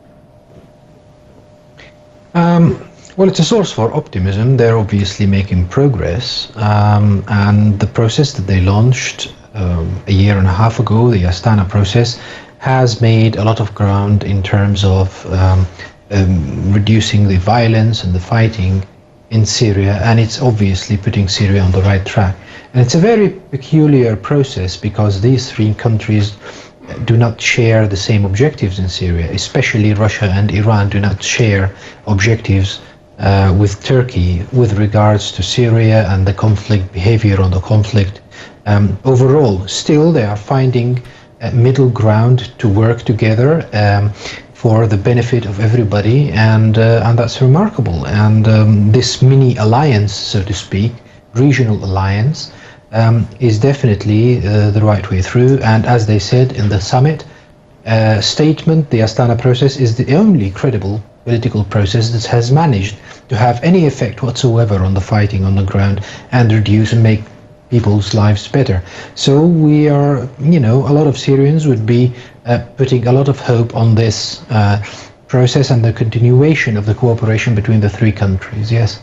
Well, it's a source for optimism. They're obviously making progress, and the process that they launched a year and a half ago, the Astana process, has made a lot of ground in terms of reducing the violence and the fighting in Syria, and it's obviously putting Syria on the right track. And it's a very peculiar process because these three countries do not share the same objectives in Syria, especially Russia and Iran do not share objectives with Turkey with regards to Syria and the conflict, behavior on the conflict. Overall, still they are finding middle ground to work together for the benefit of everybody, and that's remarkable. And this mini alliance, so to speak, regional alliance, is definitely the right way through. And as they said in the summit statement, the Astana process is the only credible political process that has managed to have any effect whatsoever on the fighting on the ground and reduce and make people's lives better. So we are, a lot of Syrians would be putting a lot of hope on this process and the continuation of the cooperation between the three countries. Yes.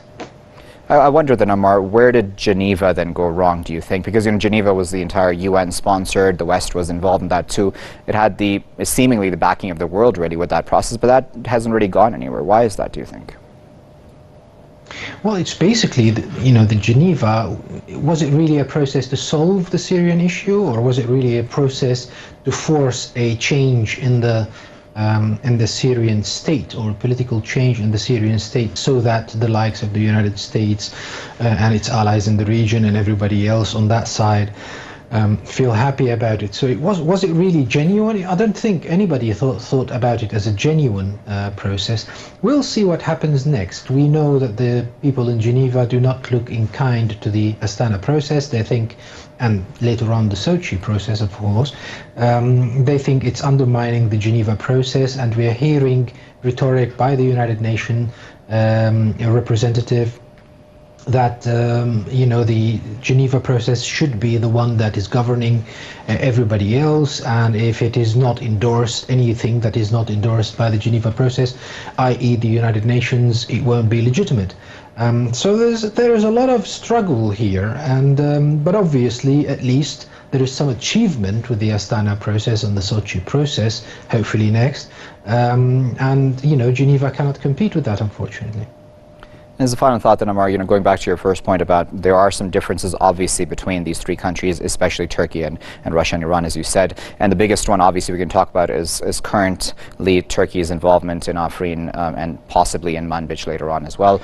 I wonder then, Ammar, where did Geneva then go wrong, do you think? Because Geneva was the entire UN sponsored, the West was involved in that too. It had seemingly the backing of the world really with that process, but that hasn't really gone anywhere. Why is that, do you think? Well, it's basically, the Geneva, was it really a process to solve the Syrian issue, or was it really a process to force a change in the Syrian state, or political change in the Syrian state, so that the likes of the United States and its allies in the region and everybody else on that side feel happy about it? So was it really genuine? I don't think anybody thought about it as a genuine process. We'll see what happens next. We know that the people in Geneva do not look in kind to the Astana process. They think, and later on the Sochi process, of course, they think it's undermining the Geneva process, and we are hearing rhetoric by the United Nations representative that the Geneva process should be the one that is governing everybody else, and if it is not endorsed, anything that is not endorsed by the Geneva process, i.e. the United Nations, it won't be legitimate. So there is a lot of struggle here, and but obviously at least there is some achievement with the Astana process and the Sochi process, hopefully next, and Geneva cannot compete with that, unfortunately. As a final thought then, Ammar, going back to your first point about there are some differences obviously between these three countries, especially Turkey and Russia and Iran, as you said. And the biggest one obviously we can talk about is currently Turkey's involvement in Afrin and possibly in Manbij later on as well.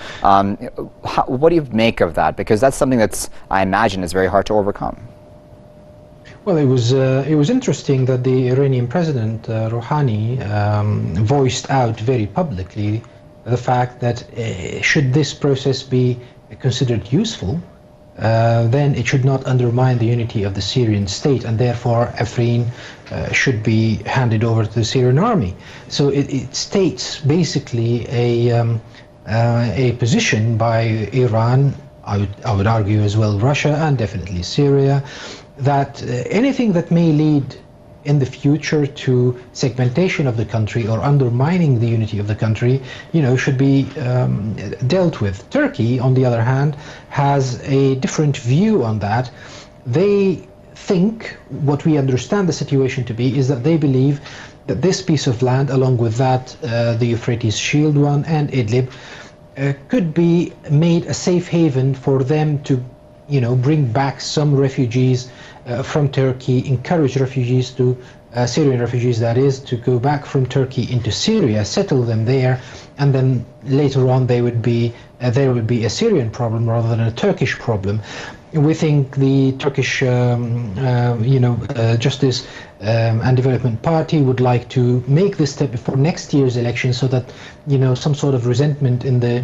What do you make of that? Because that's something that's, I imagine, is very hard to overcome. Well, it was interesting that the Iranian President Rouhani voiced out very publicly the fact that should this process be considered useful, then it should not undermine the unity of the Syrian state, and therefore Afrin should be handed over to the Syrian army. So it states basically a position by Iran, I would argue as well Russia, and definitely Syria, that anything that may lead in the future to segmentation of the country or undermining the unity of the country, should be dealt with. Turkey, on the other hand, has a different view on that. They think, what we understand the situation to be, is that they believe that this piece of land, along with that, the Euphrates Shield one and Idlib, could be made a safe haven for them to bring back some refugees from Turkey, encourage refugees to, Syrian refugees that is, to go back from Turkey into Syria, settle them there, and then later on there would be a Syrian problem rather than a Turkish problem. We think the Turkish Justice and Development Party would like to make this step before next year's election, so that some sort of resentment in the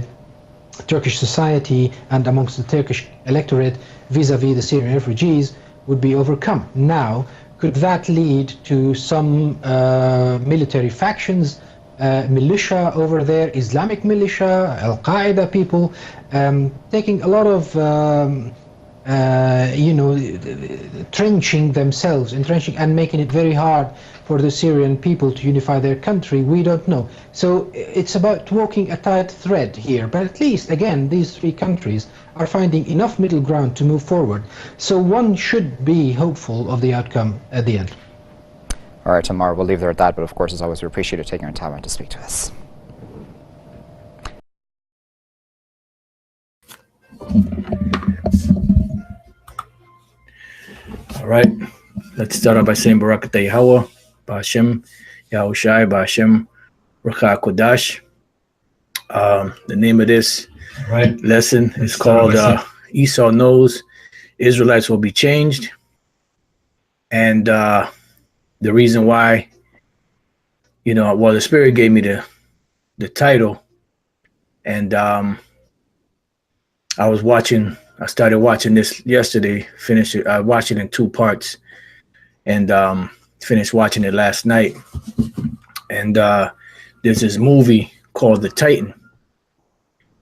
Turkish society and amongst the Turkish electorate vis-a-vis the Syrian refugees would be overcome. Now, could that lead to some military factions, militia over there, Islamic militia, Al-Qaeda people, taking a lot of, entrenching themselves and making it very hard for the Syrian people to unify their country? We don't know. So it's about walking a tight thread here. But at least, again, these three countries are finding enough middle ground to move forward. So one should be hopeful of the outcome at the end. All right, Ammar, we'll leave there at that. But of course, as always, we appreciate you taking your time out to speak to us. All right, let's start off by saying Barak Yahweh, Ba'ashem, Yahushai, Ba'ashem, Rakha Kodash. The name of this lesson is called Esau Knows Israelites Will Be Changed. And the reason why, well, the Spirit gave me the title. And I started watching this yesterday, finished it. I watched it in 2 parts, and finished watching it last night. And there's this movie called The Titan.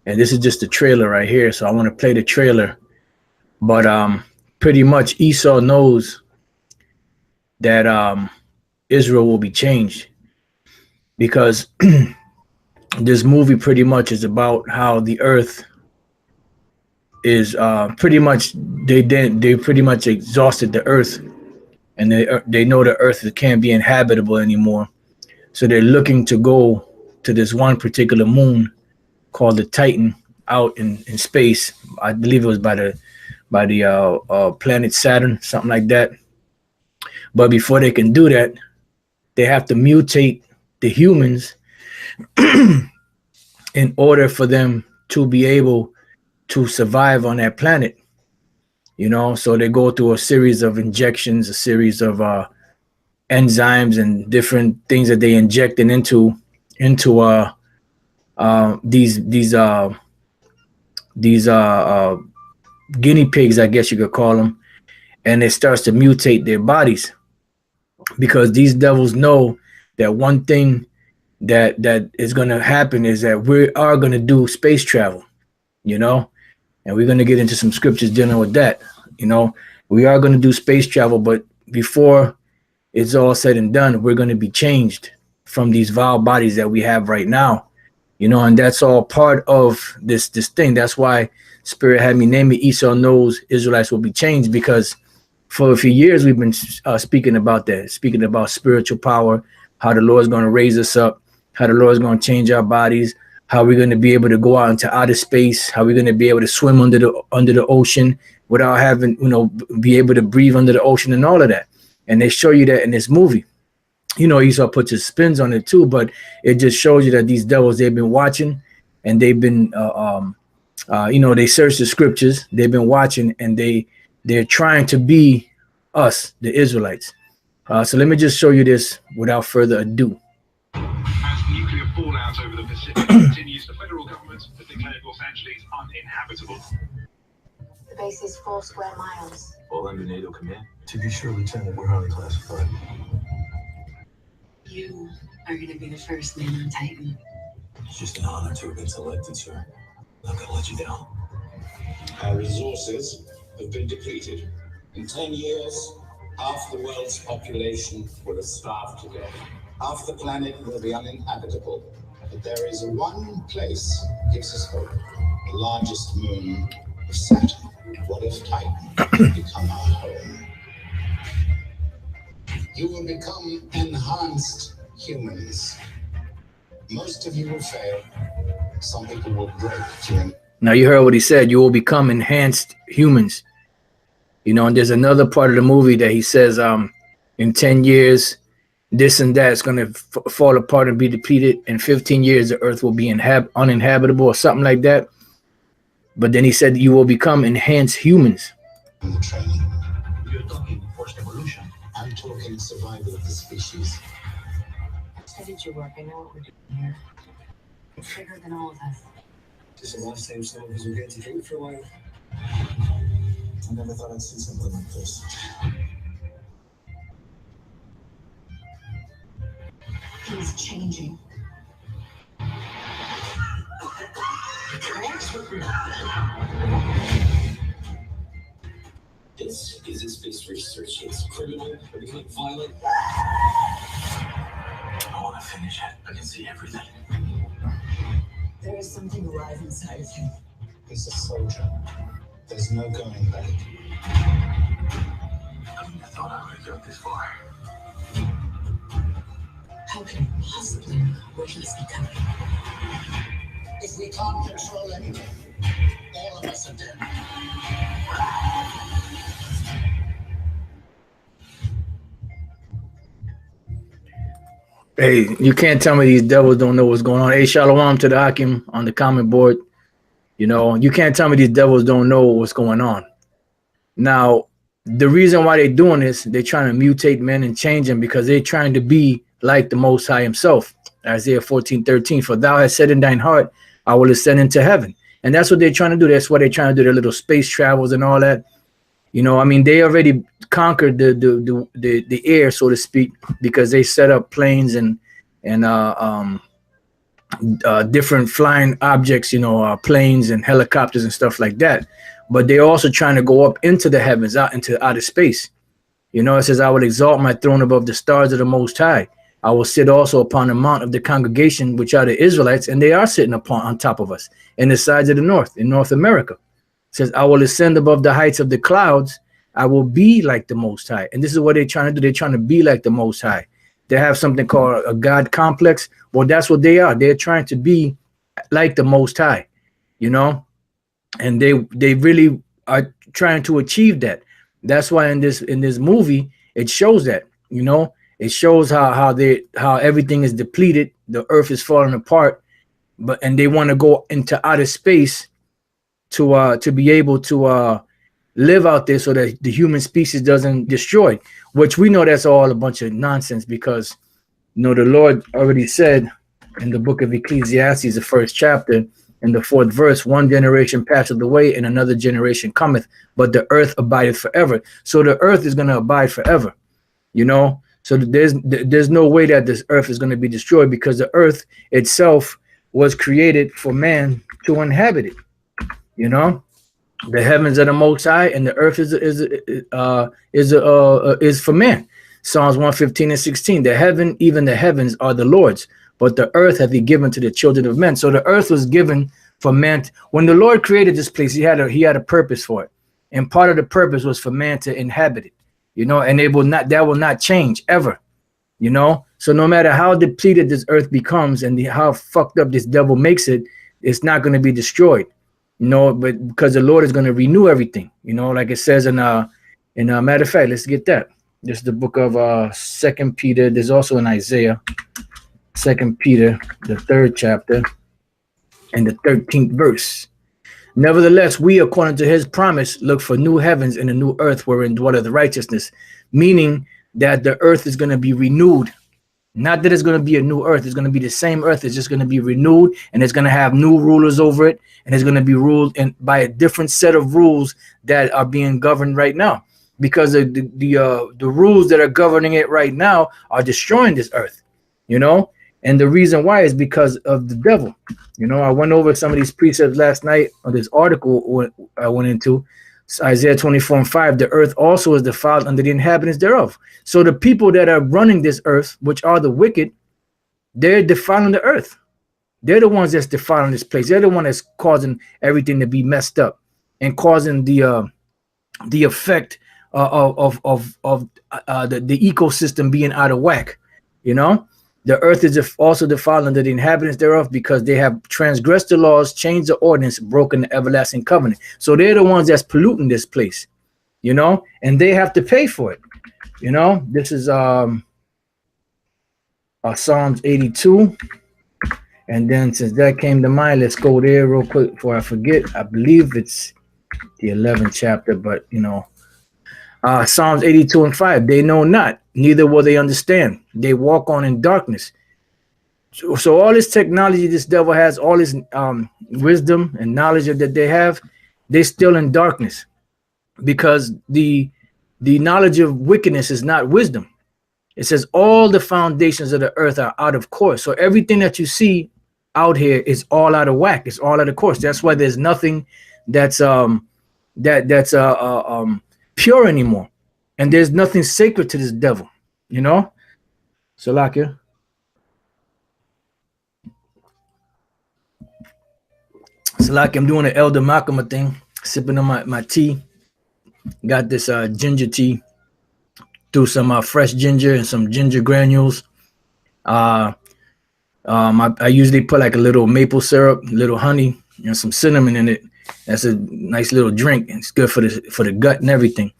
And this is just the trailer right here. So I want to play the trailer. But pretty much Esau knows that Israel will be changed, because this movie pretty much is about how the earth is pretty much they pretty much exhausted the earth, and they know the earth can't be inhabitable anymore. So they're looking to go to this one particular moon called the Titan out in space. I believe it was by the planet Saturn, something like that. But before they can do that, they have to mutate the humans in order for them to be able to survive on that planet. So they go through a series of injections, a series of enzymes and different things that they injected into these guinea pigs, I guess you could call them, and it starts to mutate their bodies, because these devils know that one thing that is going to happen is that we are going to do space travel, and we're going to get into some scriptures dealing with that. We are going to do space travel, but before it's all said and done, we're going to be changed from these vile bodies that we have right now, and that's all part of this thing. That's why Spirit had me name it Esau Knows Israelites Will Be Changed, because for a few years we've been speaking about that, speaking about spiritual power, how the Lord's going to raise us up, how the Lord's going to change our bodies, how we're going to be able to go out into outer space, how we're going to be able to swim under the ocean without having, be able to breathe under the ocean and all of that. And they show you that in this movie. Esau puts his spins on it too, but it just shows you that these devils, they've been watching, and they've been, they search the scriptures, they've been watching, and they're trying to be us, the Israelites. So let me just show you this without further ado. As nuclear fallout over the Pacific continues, the federal government has declared Los Angeles uninhabitable. The base is 4 square miles. All under NATO command. To be sure, Lieutenant, we're highly classified. You are going to be the first man on Titan. It's just an honor to have been selected, sir. I'm not going to let you down. Our resources have been depleted. In 10 years, half the world's population will have starved to death. Half the planet will be uninhabitable. But there is one place that gives us hope. The largest moon of Saturn. What if Titan will become our home? You will become enhanced humans. Most of you will fail. Some people will break during. Now you heard what he said. You will become enhanced humans. And there's another part of the movie that he says, in 10 years, this and that is going to fall apart and be depleted. In 15 years, the earth will be uninhabitable or something like that. But then he said, you will become enhanced humans. Training. You're talking forced evolution. I'm talking survival of the species. I studied your work. I know what we're doing here. You're bigger than all of us. This is the last time some of us will get to drink for a while. I never thought I'd see something like this. He's changing. This is space research. It's criminal, criminally violent. I want to finish it. I can see everything. There is something alive inside of him. He's a soldier. There's no going back. I thought I would have got this far. How can you possibly know what he's becoming? If we can't control anything, all of us are dead. Hey, you can't tell me these devils don't know what's going on. Hey, shalom to the Hakim on the comment board. You know, you can't tell me these devils don't know what's going on. Now, the reason why they're doing this, they're trying to mutate men and change them because they're trying to be like the Most High himself. Isaiah 14:13, for thou hast said in thine heart, I will ascend into heaven. And that's what they're trying to do. That's why they're trying to do their little space travels and all that. You know, I mean, they already conquered the air, so to speak, because they set up planes and different flying objects, you know, planes and helicopters and stuff like that. But they're also trying to go up into the heavens, out into outer space. You know, it says, I will exalt my throne above the stars of the Most High. I will sit also upon the mount of the congregation, which are the Israelites, and they are sitting on top of us in the sides of the north, in North America. It says, I will ascend above the heights of the clouds. I will be like the Most High. And this is what they're trying to do. They're trying to be like the Most High. They have something called a God complex. Well, that's what they are. They're trying to be like the Most High, you know, and they really are trying to achieve that. That's why in this movie, it shows that, you know, it shows how everything is depleted. The earth is falling apart, and they want to go into outer space to be able to live out there so that the human species doesn't destroy, which we know that's all a bunch of nonsense because, you know, the Lord already said in the book of Ecclesiastes, the 1st chapter, in the 4th verse, one generation passeth away and another generation cometh, but the earth abideth forever. So the earth is going to abide forever, you know. So there's no way that this earth is going to be destroyed because the earth itself was created for man to inhabit it, you know. The heavens are the Most High, and the earth is for man. Psalms 115:16. Even the heavens are the Lord's, but the earth hath he given to the children of men. So the earth was given for man. When the Lord created this place, he had a purpose for it, and part of the purpose was for man to inhabit it. You know, and that will not change ever. You know, so no matter how depleted this earth becomes and how fucked up this devil makes it, it's not going to be destroyed. You know, but because the Lord is going to renew everything, you know, like it says in matter of fact, let's get that. This is the book of 2 Peter. There's also in Isaiah, 2 Peter, the 3rd chapter, and the 13th verse. Nevertheless, we, according to his promise, look for new heavens and a new earth wherein dwelleth righteousness, meaning that the earth is going to be renewed. Not that it's going to be a new earth. It's going to be the same earth. It's just going to be renewed, and it's going to have new rulers over it, and it's going to be ruled by a different set of rules that are being governed right now, because the rules that are governing it right now are destroying this earth, you know. And the reason why is because of the devil. You know, I went over some of these precepts last night on this article I went into. Isaiah 24:5, the earth also is defiled under the inhabitants thereof. So the people that are running this earth, which are the wicked, they're defiling the earth. They're the ones that's defiling this place. They're the one that's causing everything to be messed up and causing the effect of the ecosystem being out of whack. You know, the earth is also defiled under the inhabitants thereof because they have transgressed the laws, changed the ordinance, broken the everlasting covenant. So they're the ones that's polluting this place, you know, and they have to pay for it. You know, this is Psalms 82. And then since that came to mind, let's go there real quick before I forget. I believe it's the 11th chapter, but you know, Psalms 82:5, they know not, neither will they understand. They walk on in darkness. So all this technology this devil has, all this wisdom and knowledge that they have, they're still in darkness because the knowledge of wickedness is not wisdom. It says all the foundations of the earth are out of course. So everything that you see out here is all out of whack. It's all out of course. That's why there's nothing that's pure anymore, and there's nothing sacred to this devil, you know. Salakia. Salakia, I'm doing an Elder Makama thing, sipping on my tea. Got this ginger tea, threw some fresh ginger and some ginger granules. I usually put like a little maple syrup, a little honey, and some cinnamon in it. That's a nice little drink. It's good for the gut and everything.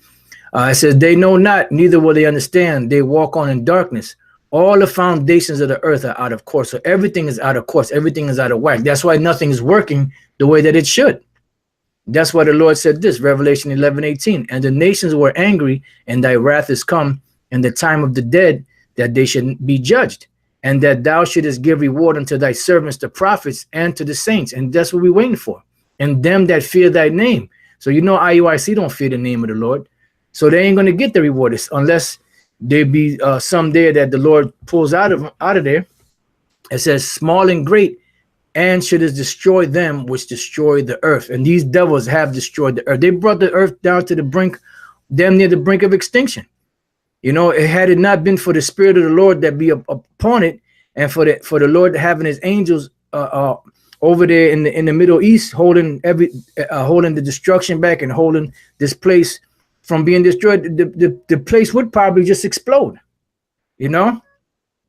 It says, they know not, neither will they understand. They walk on in darkness. All the foundations of the earth are out of course. So everything is out of course. Everything is out of whack. That's why nothing is working the way that it should. That's why the Lord said this, Revelation 11:18. And the nations were angry, and thy wrath is come, and the time of the dead, that they should be judged, and that thou shouldest give reward unto thy servants, the prophets, and to the saints. And that's what we're waiting for. And them that fear thy name. So you know IUIC don't fear the name of the Lord. So they ain't going to get the reward unless there be some there that the Lord pulls out of there. It says small and great, and shouldest destroy them which destroy the earth. And these devils have destroyed the earth. They brought the earth down to the brink, damn near the brink of extinction. You know, had it not been for the spirit of the Lord that be upon it, and for the Lord having his angels over there in the Middle East, holding the destruction back and holding this place from being destroyed, the place would probably just explode. You know,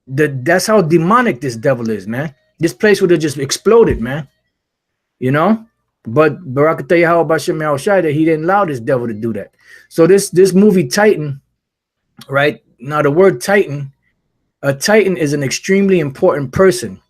that's how demonic this devil is, man. This place would have just exploded, man. You know, but I can tell you how about Shem Shai that he didn't allow this devil to do that. So this movie Titan, right now, the word Titan, a Titan is an extremely important person.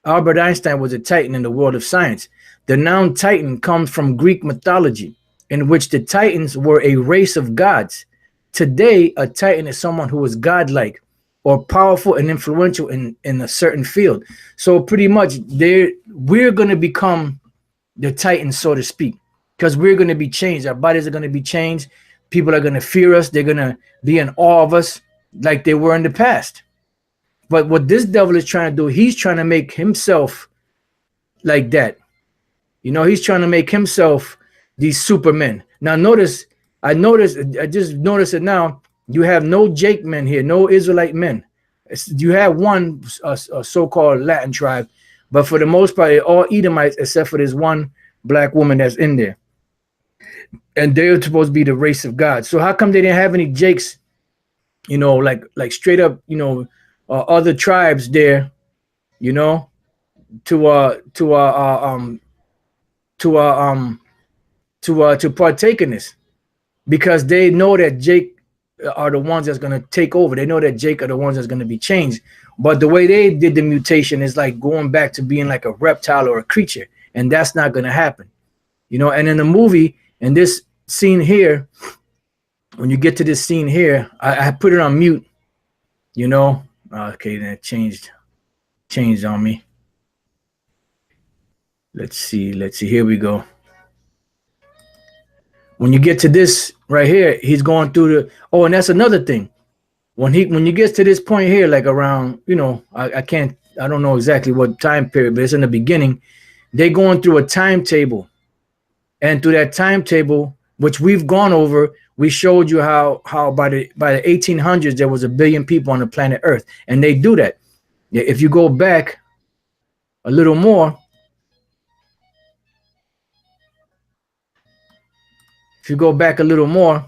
Albert Einstein was a Titan in the world of science. The noun Titan comes from Greek mythology, in which the Titans were a race of gods. Today, a Titan is someone who is godlike or powerful and influential in a certain field. So pretty much we're going to become the Titans, so to speak, because we're going to be changed. Our bodies are going to be changed. People are going to fear us. They're going to be in awe of us like they were in the past. But what this devil is trying to do, he's trying to make himself like that. You know, he's trying to make himself these supermen. Now I just noticed it now. You have no Jake men here, no Israelite men. You have one so-called Latin tribe, but for the most part, all Edomites except for this one black woman that's in there. And they're supposed to be the race of God. So how come they didn't have any Jakes, you know, like straight up, you know, other tribes there, you know, to partake in this? Because they know that Jake are the ones that's going to take over. They know that Jake are the ones that's going to be changed. But the way they did the mutation is like going back to being like a reptile or a creature. And that's not going to happen. You know, and in the movie, in this scene here, when you get to this scene here, I put it on mute, you know. Okay, then it changed on me. Let's see. Here we go. When you get to this right here, he's going through and that's another thing. When you get to this point here, like around, you know, I don't know exactly what time period, but it's in the beginning. They're going through a timetable, and through that timetable, which we've gone over, we showed you how by the 1800s there was 1 billion people on the planet Earth, and they do that. If you go back a little more. If you go back a little more,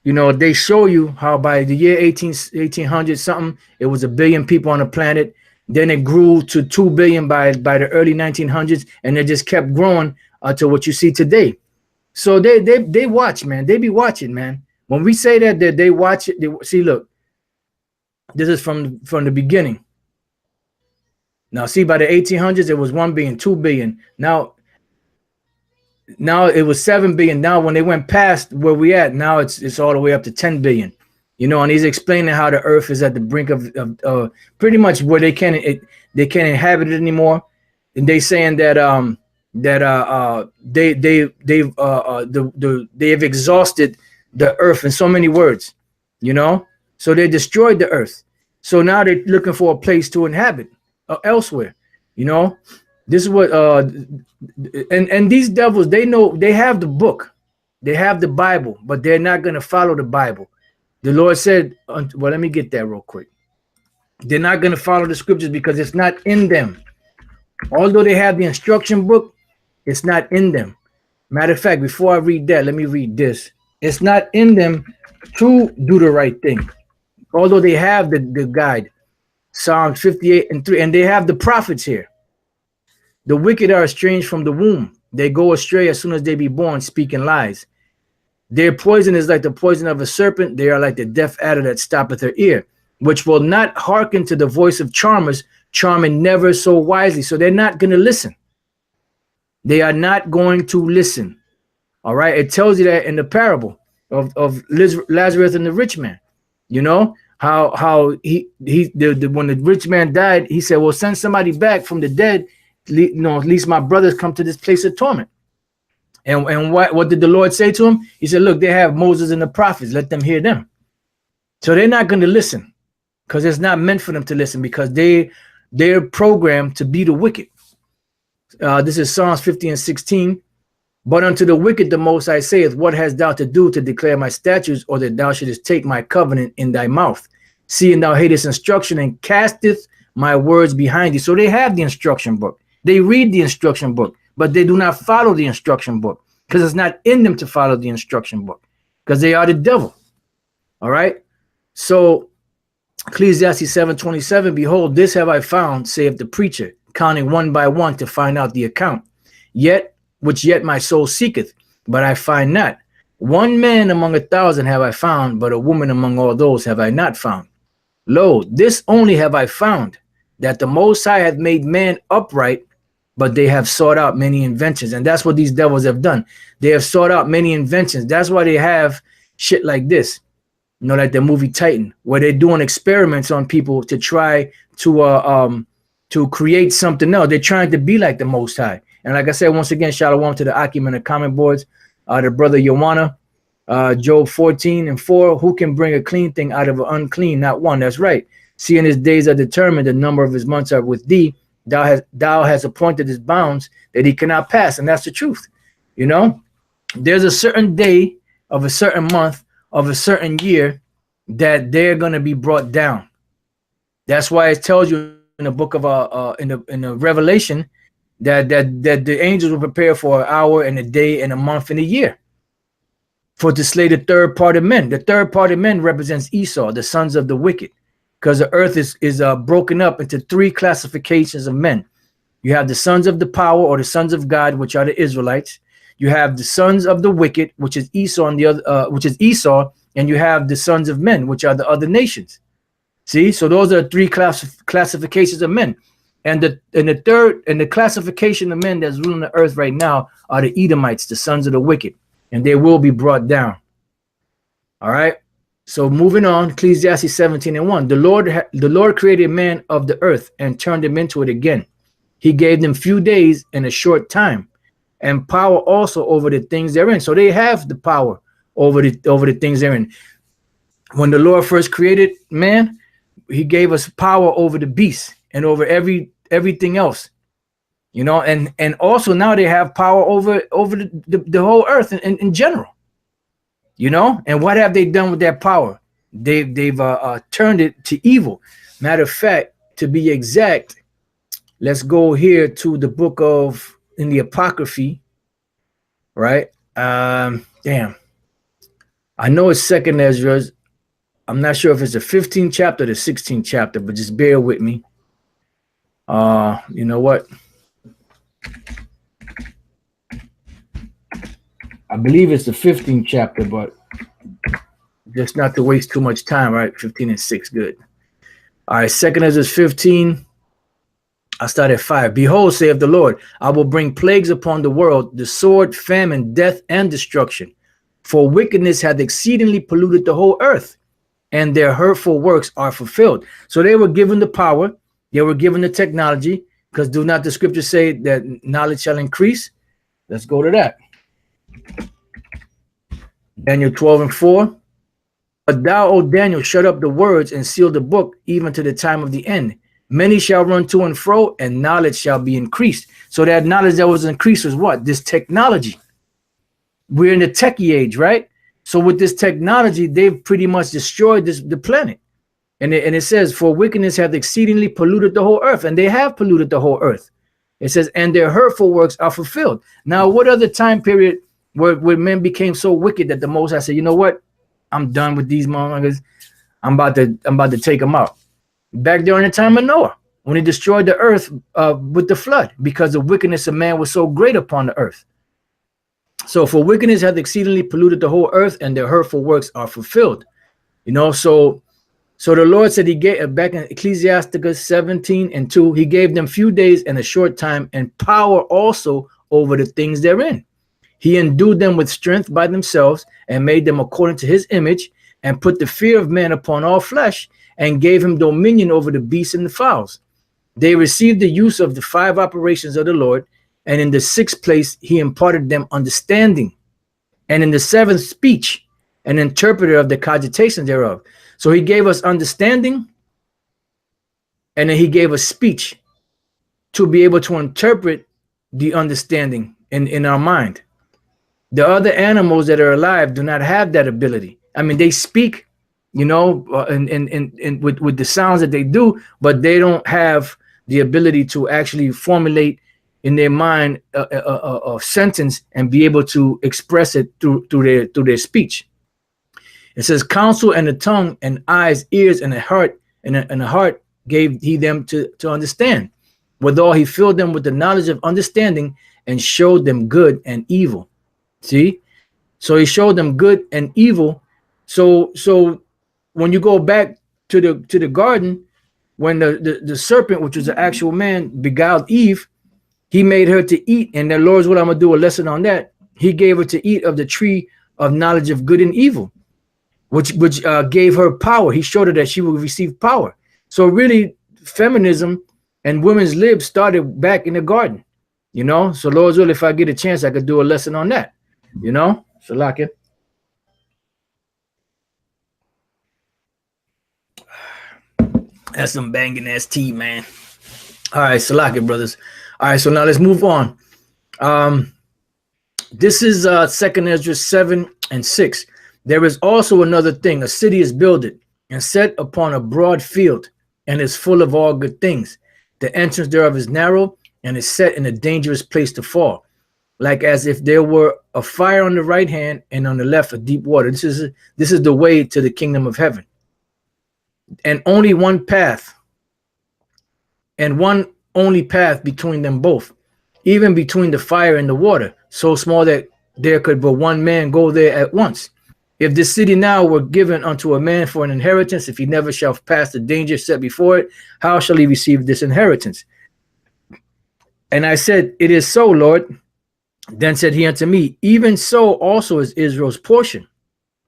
you know, they show you how by the year 1800 something, it was 1 billion people on the planet. Then it grew to 2 billion by the early 1900s, and it just kept growing to what you see today. So they watch, man. They be watching, man. When we say that they watch it, see, look, this is from the beginning. Now, see, by the 1800s, it was 1 billion, 2 billion. Now it was 7 billion. Now when they went past where we at, now it's all the way up to 10 billion. You know, and he's explaining how the earth is at the brink of pretty much where they can't inhabit it anymore. And they saying that they've exhausted the earth in so many words, you know. So they destroyed the earth. So now they're looking for a place to inhabit elsewhere, you know. This is what and these devils, they know, they have the book, they have the Bible, but they're not going to follow the Bible. The Lord said, well, let me get that real quick. They're not going to follow the scriptures because it's not in them. Although they have the instruction book, it's not in them. Matter of fact, before I read that, let me read this. It's not in them to do the right thing. Although they have the guide, Psalms 58:3, and they have the prophets here. The wicked are estranged from the womb. They go astray as soon as they be born, speaking lies. Their poison is like the poison of a serpent. They are like the deaf adder that stoppeth her ear. which will not hearken to the voice of charmers, charming never so wisely. So they're not going to listen. They are not going to listen. All right. It tells you that in the parable of Lazarus and the rich man. You know how when the rich man died, he said, well, send somebody back from the dead. You know, at least my brothers come to this place of torment. And what did the Lord say to him? He said, look, they have Moses and the prophets. Let them hear them. So they're not going to listen, because it's not meant for them to listen, because they're programmed to be the wicked. This is Psalms 50 and 16. But unto the wicked the Most High saith, what hast thou to do to declare my statutes, or that thou shouldest take my covenant in thy mouth? Seeing thou hatest instruction and casteth my words behind thee. So they have the instruction book. They read the instruction book, but they do not follow the instruction book, because it's not in them to follow the instruction book, because they are the devil. All right. So Ecclesiastes 7:27, behold, this have I found, saith the preacher, counting one by one to find out the account. Which yet my soul seeketh, but I find not. One man among 1,000 have I found, but a woman among all those have I not found. Lo, this only have I found, that the Most High hath made man upright, but they have sought out many inventions. And that's what these devils have done. They have sought out many inventions. That's why they have shit like this, you know, like the movie Titan, where they're doing experiments on people to try to create something else. They're trying to be like the Most High. And like I said, once again, shalom to the Akim and the comment boards, the brother Yowana, Job 14 and 4, who can bring a clean thing out of an unclean? Not one. That's right. Seeing his days are determined, the number of his months are with thee. Thou has appointed his bounds that he cannot pass. And that's the truth. You know, there's a certain day of a certain month of a certain year that they're going to be brought down. That's why it tells you in the book of in the Revelation that the angels will prepare for an hour and a day and a month and a year for to slay the third part of men. The third part of men represents Esau, the sons of the wicked, because the earth is broken up into three classifications of men. You have the sons of the power, or the sons of God, which are the Israelites. You have the sons of the wicked, which is Esau, and the other, which is Esau, and you have the sons of men, which are the other nations. See, so those are three classifications of men. And the classification of men that's ruling the earth right now are the Edomites, the sons of the wicked, and they will be brought down. All right. So moving on, Ecclesiastes 17 and 1. The Lord created man of the earth and turned him into it again. He gave them few days and a short time, and power also over the things therein. So they have the power over the things therein. When the Lord first created man, he gave us power over the beasts and over everything else, you know, and also now they have power over the whole earth in general, you know. And what have they done with that power? They've turned it to evil. Matter of fact, to be exact, let's go here to the book of in the Apocryphy, right? Damn, I know it's Second Ezra. I'm not sure if it's the 15th chapter or the 16th chapter, but just bear with me. You know what? I believe it's the 15th chapter, but just not to waste too much time, right? 15 and 6, good. All right, Second Ezra 15. I start at 5. Behold, saith the Lord, I will bring plagues upon the world, the sword, famine, death, and destruction. For wickedness hath exceedingly polluted the whole earth, and their hurtful works are fulfilled. So they were given the power, they were given the technology, because do not the scriptures say that knowledge shall increase? Let's go to that. Daniel 12 and 4. But thou, O Daniel, shut up the words and seal the book, even to the time of the end. Many shall run to and fro, and knowledge shall be increased. So that knowledge that was increased was what? This technology. We're in the techie age, right? So with this technology, they've pretty much destroyed the planet. And it says, for wickedness hath exceedingly polluted the whole earth. And they have polluted the whole earth. It says, and their hurtful works are fulfilled. Now, what other time period where men became so wicked that the Most High said, you know what? I'm done with these motherfuckers. I'm about to take them out. Back during the time of Noah, when he destroyed the earth with the flood, because the wickedness of man was so great upon the earth. So for wickedness hath exceedingly polluted the whole earth, and their hurtful works are fulfilled. You know, so So the Lord said he gave, back in Ecclesiasticus 17:2, he gave them few days and a short time and power also over the things therein. He endued them with strength by themselves and made them according to his image and put the fear of man upon all flesh and gave him dominion over the beasts and the fowls. They received the use of the 5 operations of the Lord, and in the 6th place he imparted them understanding, and in the 7th speech, an interpreter of the cogitation thereof. So he gave us understanding, and then he gave us speech to be able to interpret the understanding in our mind. The other animals that are alive do not have that ability. I mean, they speak, you know, and with the sounds that they do, but they don't have the ability to actually formulate in their mind a sentence and be able to express it through their speech. It says, counsel and the tongue and eyes, ears, and a heart, and a heart gave he them to understand. Withal he filled them with the knowledge of understanding and showed them good and evil. See? So he showed them good and evil. So when you go back to the garden, when the serpent, which was the actual man, beguiled Eve, he made her to eat, and the Lord's what I'm gonna do a lesson on that. He gave her to eat of the tree of knowledge of good and evil, which gave her power. He showed her that she would receive power. So really, feminism and women's lib started back in the garden, you know. So Lord's will, if I get a chance, I could do a lesson on that, you know. So like it. That's some banging ass tea, man. All right, so like it, brothers. All right, so now let's move on. This is 2nd Ezra 7:6. There is also another thing. A city is builded and set upon a broad field and is full of all good things. The entrance thereof is narrow and is set in a dangerous place to fall, like as if there were a fire on the right hand and on the left a deep water. This is the way to the kingdom of heaven. And only one path, and one only path between them both, even between the fire and the water, so small that there could but one man go there at once. If this city now were given unto a man for an inheritance, if he never shall pass the danger set before it, how shall he receive this inheritance? And I said, it is so, Lord. Then said he unto me, even so also is Israel's portion,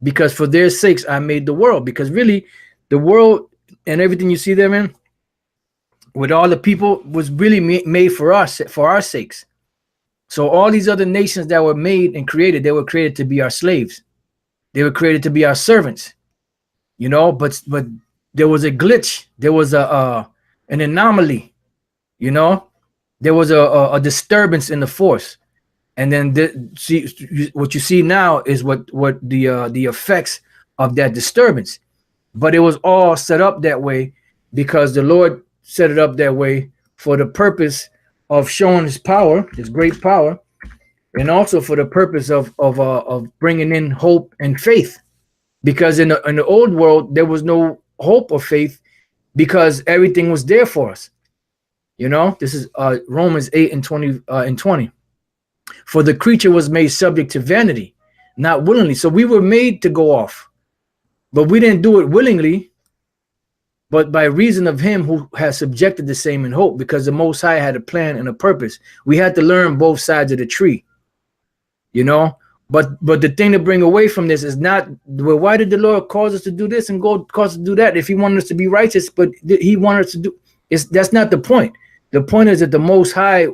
because for their sakes I made the world. Because really, the world and everything you see there, man, with all the people, was really made for us, for our sakes. So all these other nations that were made and created, they were created to be our slaves. They were created to be our servants, you know. But there was a glitch. There was an anomaly, you know. There was a disturbance in the force, and then what you see now is what the effects of that disturbance. But it was all set up that way because the Lord set it up that way for the purpose of showing his power, his great power, and also for the purpose of bringing in hope and faith. Because in the old world, there was no hope or faith because everything was there for us. You know, this is Romans 8:20. For the creature was made subject to vanity, not willingly. So we were made to go off, but we didn't do it willingly, but by reason of him who has subjected the same in hope, because the Most High had a plan and a purpose. We had to learn both sides of the tree, you know. But the thing to bring away from this is not, well, why did the Lord cause us to do this and cause us to do that if he wanted us to be righteous, but he wanted us to do, that's not the point. The point is that the Most High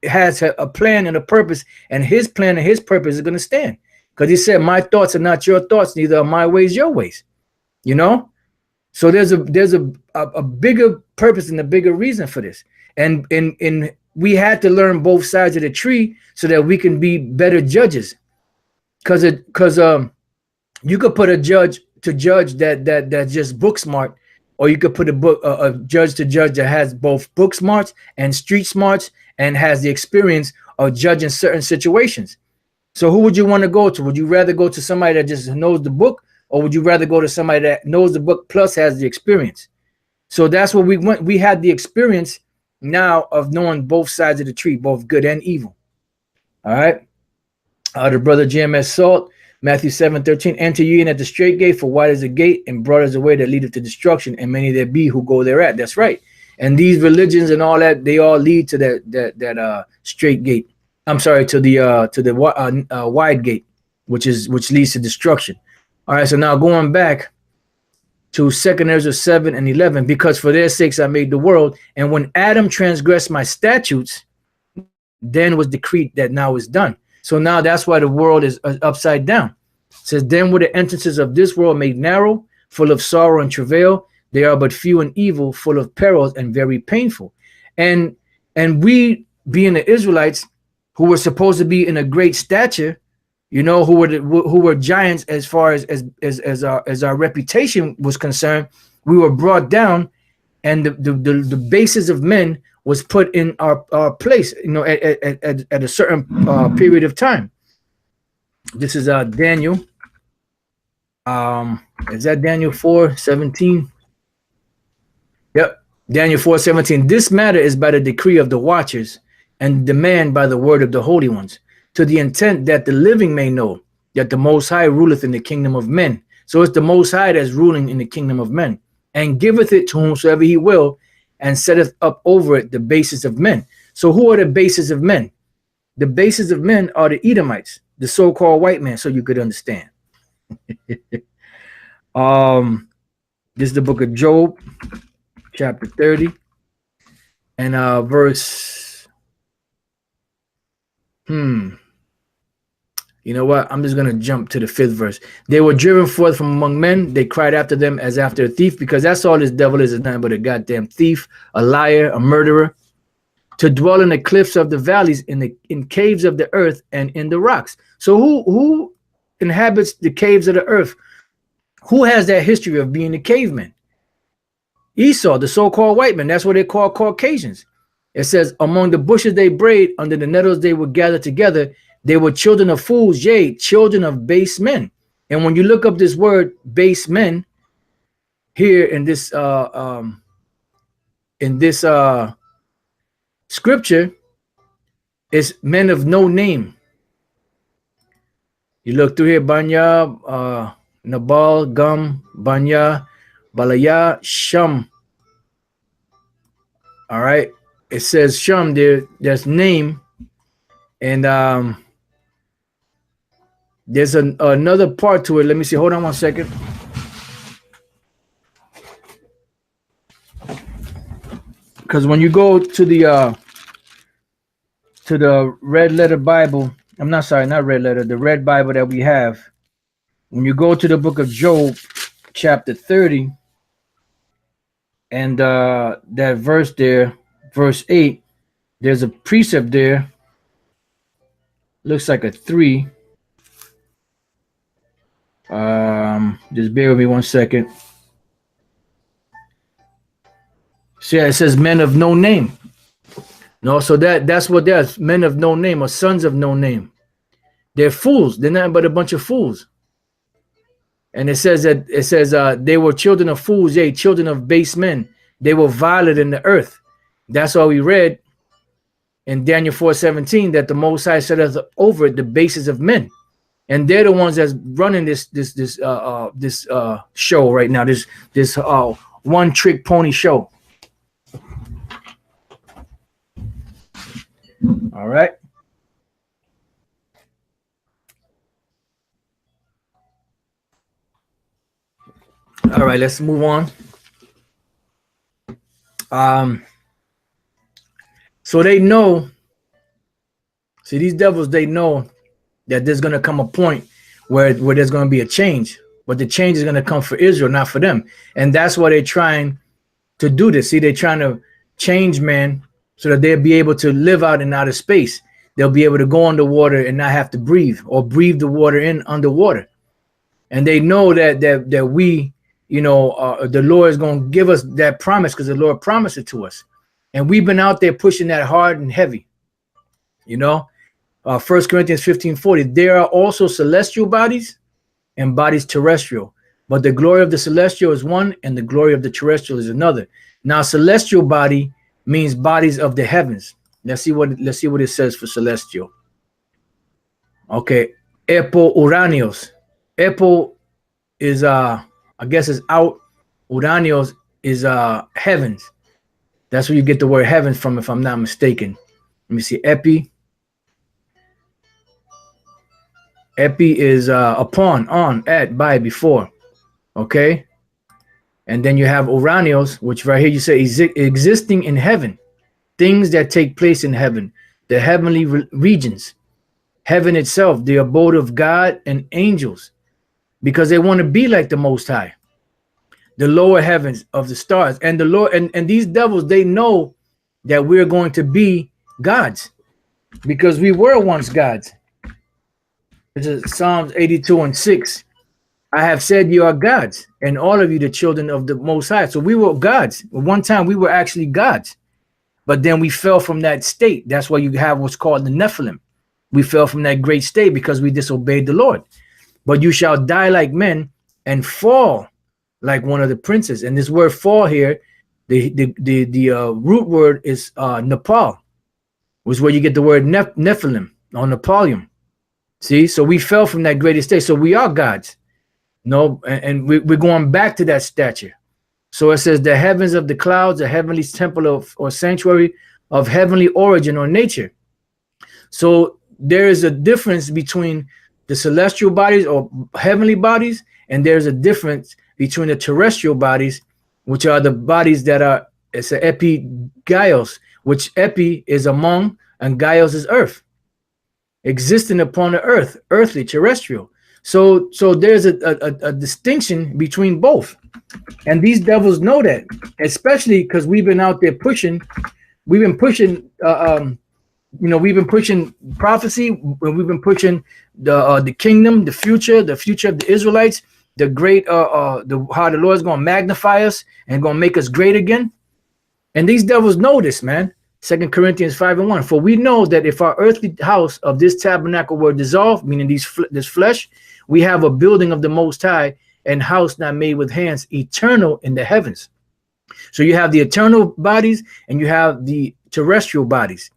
has a plan and a purpose, and his plan and his purpose is going to stand. Because he said, my thoughts are not your thoughts, neither are my ways your ways, you know. So there's a bigger purpose and a bigger reason for this. And we had to learn both sides of the tree so that we can be better judges. Because you could put a judge to judge that's just book smart, or you could put a judge to judge that has both book smarts and street smarts and has the experience of judging certain situations. So who would you want to go to? Would you rather go to somebody that just knows the book, or would you rather go to somebody that knows the book plus has the experience? So that's what we went. We had the experience now of knowing both sides of the tree, both good and evil. All right. The brother JMS Salt Matthew 7:13, enter ye in at the straight gate, for wide is the gate, and broad is the way that leadeth to destruction, and many there be who go thereat. That's right. And these religions and all that, they all lead to that straight gate. I'm sorry, to the wide gate, which leads to destruction. All right, so now going back to 2 Ezra 7 and 11, because for their sakes I made the world, and when Adam transgressed my statutes, then was decreed that now is done. So now that's why the world is upside down. It says, then were the entrances of this world made narrow, full of sorrow and travail. They are but few and evil, full of perils and very painful. And we, being the Israelites, who were supposed to be in a great stature, you know, who were giants as far as our reputation was concerned, we were brought down, and the basis of men was put in our place, you know, at a certain period of time. This is Daniel. Is that Daniel 4:17? Yep, Daniel 4:17. This matter is by the decree of the watchers, and demand by the word of the holy ones, to the intent that the living may know that the Most High ruleth in the kingdom of men. So it's the Most High that's ruling in the kingdom of men, and giveth it to whomsoever he will, and setteth up over it the basis of men. So who are the basis of men? The basis of men are the Edomites, the so-called white man, so you could understand. This is the book of Job, chapter 30, and verse, you know what? I'm just going to jump to the 5th verse. They were driven forth from among men. They cried after them as after a thief, because that's all this devil is nothing but a goddamn thief, a liar, a murderer, to dwell in the cliffs of the valleys, in caves of the earth, and in the rocks. So who inhabits the caves of the earth? Who has that history of being a caveman? Esau, the so-called white man. That's what they call Caucasians. It says, among the bushes they brayed, under the nettles they were gathered together. They were children of fools, yea, children of base men. And when you look up this word base men here in this scripture, it's men of no name. You look through here, Banya, Nabal, Gum, Banya, Balaya, Shum. All right. It says Shum there, there's name. And there's another part to it. Let me see. Hold on one second. Because when you go to the red letter Bible, I'm not sorry, not red letter, the red Bible that we have. When you go to the book of Job, chapter 30, and that verse there, verse 8, there's a precept there. Looks like a 3. Just bear with me one second. See, it says men of no name. No, so that's what that's men of no name, or sons of no name. They're fools. They're nothing but a bunch of fools. And it says they were children of fools, yea, children of base men. They were violent in the earth. That's all we read in Daniel 4:17, that the Most High set us over it, the basis of men. And they're the ones that's running this show right now, this one trick pony show. All right. All right, let's move on. So they know, see, these devils, they know that there's going to come a point where there's going to be a change, but the change is going to come for Israel, not for them. And that's why they're trying to do this. See, they're trying to change man so that they'll be able to live out in outer space. They'll be able to go underwater and not have to breathe, or breathe the water in underwater. And they know that we, you know, the Lord is going to give us that promise, because the Lord promised it to us. And we've been out there pushing that hard and heavy. You know, 1 Corinthians 15:40, there are also celestial bodies and bodies terrestrial, but the glory of the celestial is one, and the glory of the terrestrial is another. Now, celestial body means bodies of the heavens. Let's see what it says for celestial. Okay, Epo Uranios. Epo is I guess is out. Uranios is heavens. That's where you get the word heavens from, if I'm not mistaken. Let me see. Epi. Epi is upon, on, at, by, before. Okay. And then you have Uranios, which right here you say existing in heaven. Things that take place in heaven. The heavenly regions. Heaven itself, the abode of God and angels. Because they want to be like the Most High. The lower heavens of the stars. And the Lord, and these devils, they know that we're going to be gods. Because we were once gods. This is Psalms 82:6. I have said you are gods, and all of you the children of the Most High. So we were gods. One time we were actually gods. But then we fell from that state. That's why you have what's called the Nephilim. We fell from that great state because we disobeyed the Lord. But you shall die like men and fall like one of the princes. And this word fall here, the root word is Nepal, which is where you get the word Nephilim or Nepalium. See, so we fell from that great estate. So we are gods. No, and we're going back to that stature. So it says the heavens of the clouds, a heavenly temple or sanctuary of heavenly origin or nature. So there is a difference between the celestial bodies or heavenly bodies, and there's a difference between the terrestrial bodies, which are the bodies that are, it's an epi-gaios, which epi is among and gaios is earth, existing upon the earth, earthly, terrestrial. So there's a distinction between both. And these devils know that, especially because we've been out there pushing, we've been pushing prophecy, we've been pushing the kingdom, the future of the Israelites, the great how the Lord's gonna magnify us and gonna make us great again. And these devils know this, man. 2 Corinthians 5:1. For we know that if our earthly house of this tabernacle were dissolved, meaning this flesh, we have a building of the Most High and house not made with hands, eternal in the heavens. So you have the eternal bodies and you have the terrestrial bodies.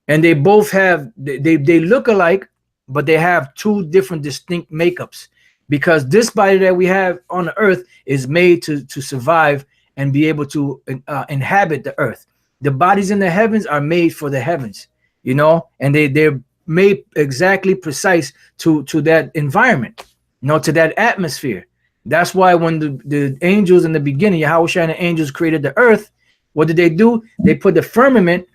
And they both have, they look alike, but they have two different distinct makeups. Because this body that we have on the earth is made to survive and be able to inhabit the earth. The bodies in the heavens are made for the heavens, you know, and they're made exactly precise to that environment, you know, to that atmosphere. That's why when the angels in the beginning, Yahweh and the angels created the earth, what did they do? They put the firmament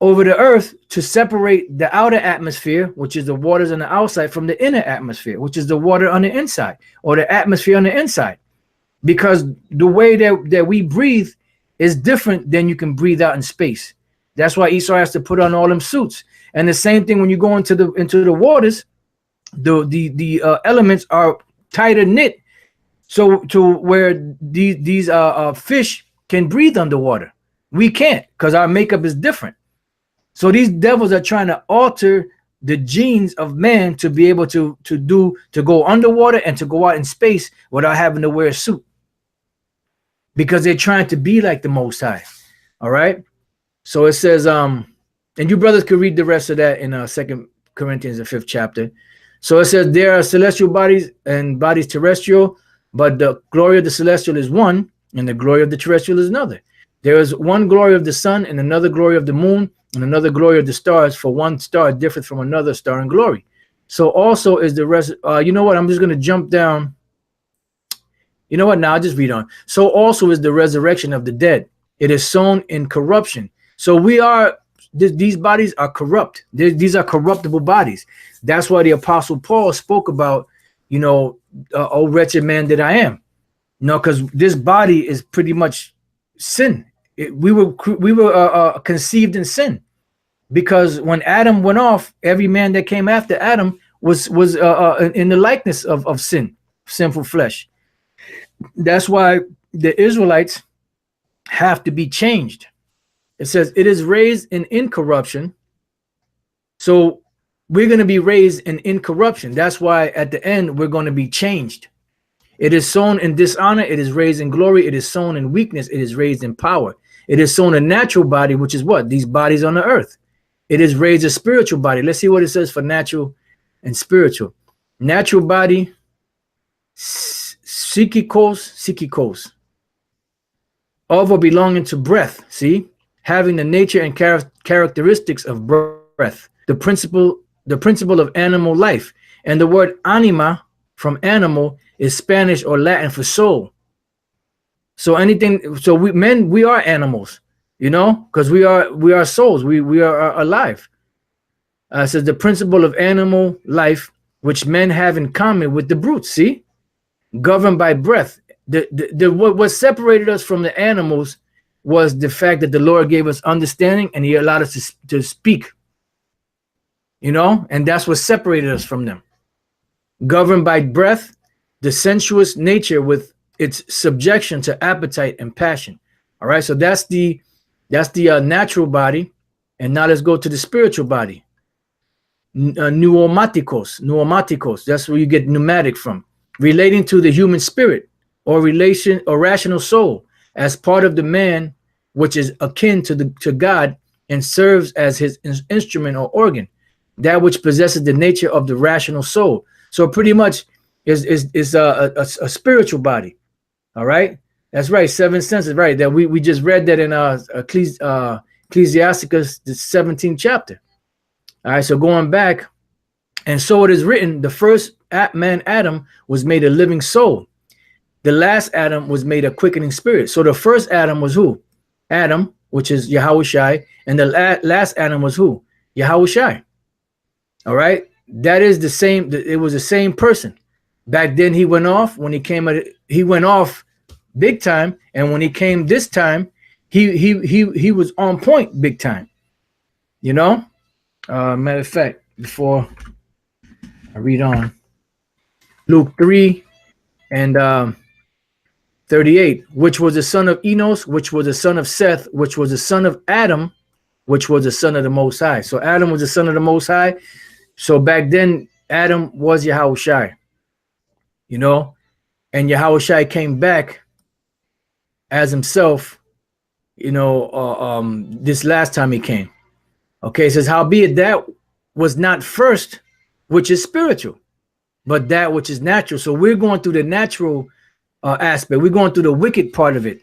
over the earth to separate the outer atmosphere, which is the waters on the outside, from the inner atmosphere, which is the water on the inside, or the atmosphere on the inside. Because the way that we breathe is different than you can breathe out in space. That's why Esau has to put on all them suits. And the same thing when you go into the waters, the elements are tighter knit, so to where these fish can breathe underwater. We can't, because our makeup is different. So these devils are trying to alter the genes of man to be able to go underwater and to go out in space without having to wear a suit, because they're trying to be like the Most High. All right. So it says, and you brothers could read the rest of that in 2 Corinthians, the 5th chapter. So it says there are celestial bodies and bodies terrestrial, but the glory of the celestial is one, and the glory of the terrestrial is another. There is one glory of the sun, and another glory of the moon, and another glory of the stars, for one star differeth from another star in glory. So also is the rest. You know what? I'm just going to jump down. You know what? Now I'll just read on. So also is the resurrection of the dead. It is sown in corruption. So we are, these bodies are corrupt. These are corruptible bodies. That's why the Apostle Paul spoke about, you know, oh wretched man that I am. You know, because this body is pretty much sin. We were conceived in sin, because when Adam went off, every man that came after Adam was in the likeness of sin, sinful flesh. That's why the Israelites have to be changed. It says it is raised in incorruption. So we're going to be raised in incorruption. That's why at the end we're going to be changed. It is sown in dishonor, it is raised in glory. It is sown in weakness, it is raised in power. It is sown a natural body, which is what? These bodies on the earth. It is raised a spiritual body. Let's see what it says for natural and spiritual. Natural body, psychikos, of or belonging to breath. See, having the nature and characteristics of breath. The principle of animal life. And the word anima from animal is Spanish or Latin for soul. So we are animals, because we are souls. We are alive. It says the principle of animal life, which men have in common with the brutes. See, governed by breath. What separated us from the animals was the fact that the Lord gave us understanding and He allowed us to speak. And that's what separated us from them. Governed by breath, the sensuous nature with its subjection to appetite and passion. All right, so that's the natural body, and now let's go to the spiritual body. Pneumatikos. That's where you get pneumatic from. Relating to the human spirit or rational soul as part of the man, which is akin to God and serves as His instrument or organ, that which possesses the nature of the rational soul. So pretty much is a spiritual body. All right, that's right. 7 senses, right? That we just read that in Ecclesiasticus, the 17th chapter. All right, so going back, and so it is written: the first man Adam was made a living soul. The last Adam was made a quickening spirit. So the first Adam was who? Adam, which is Yahushai, and the last Adam was who? Yahushai. All right, that is the same. It was the same person. Back then he went off. When he came, he went off big time, and when he came this time, he was on point big time. Matter of fact, before I read on, Luke 3 and 38, which was the son of Enos, which was the son of Seth, which was the son of Adam, which was the son of the Most High. So Adam was the son of the Most High. So back then, Adam was Yahushai, and Yahushai came back as himself, this last time he came. Okay, it says, howbeit that was not first, which is spiritual, but that which is natural. So we're going through the natural aspect. We're going through the wicked part of it,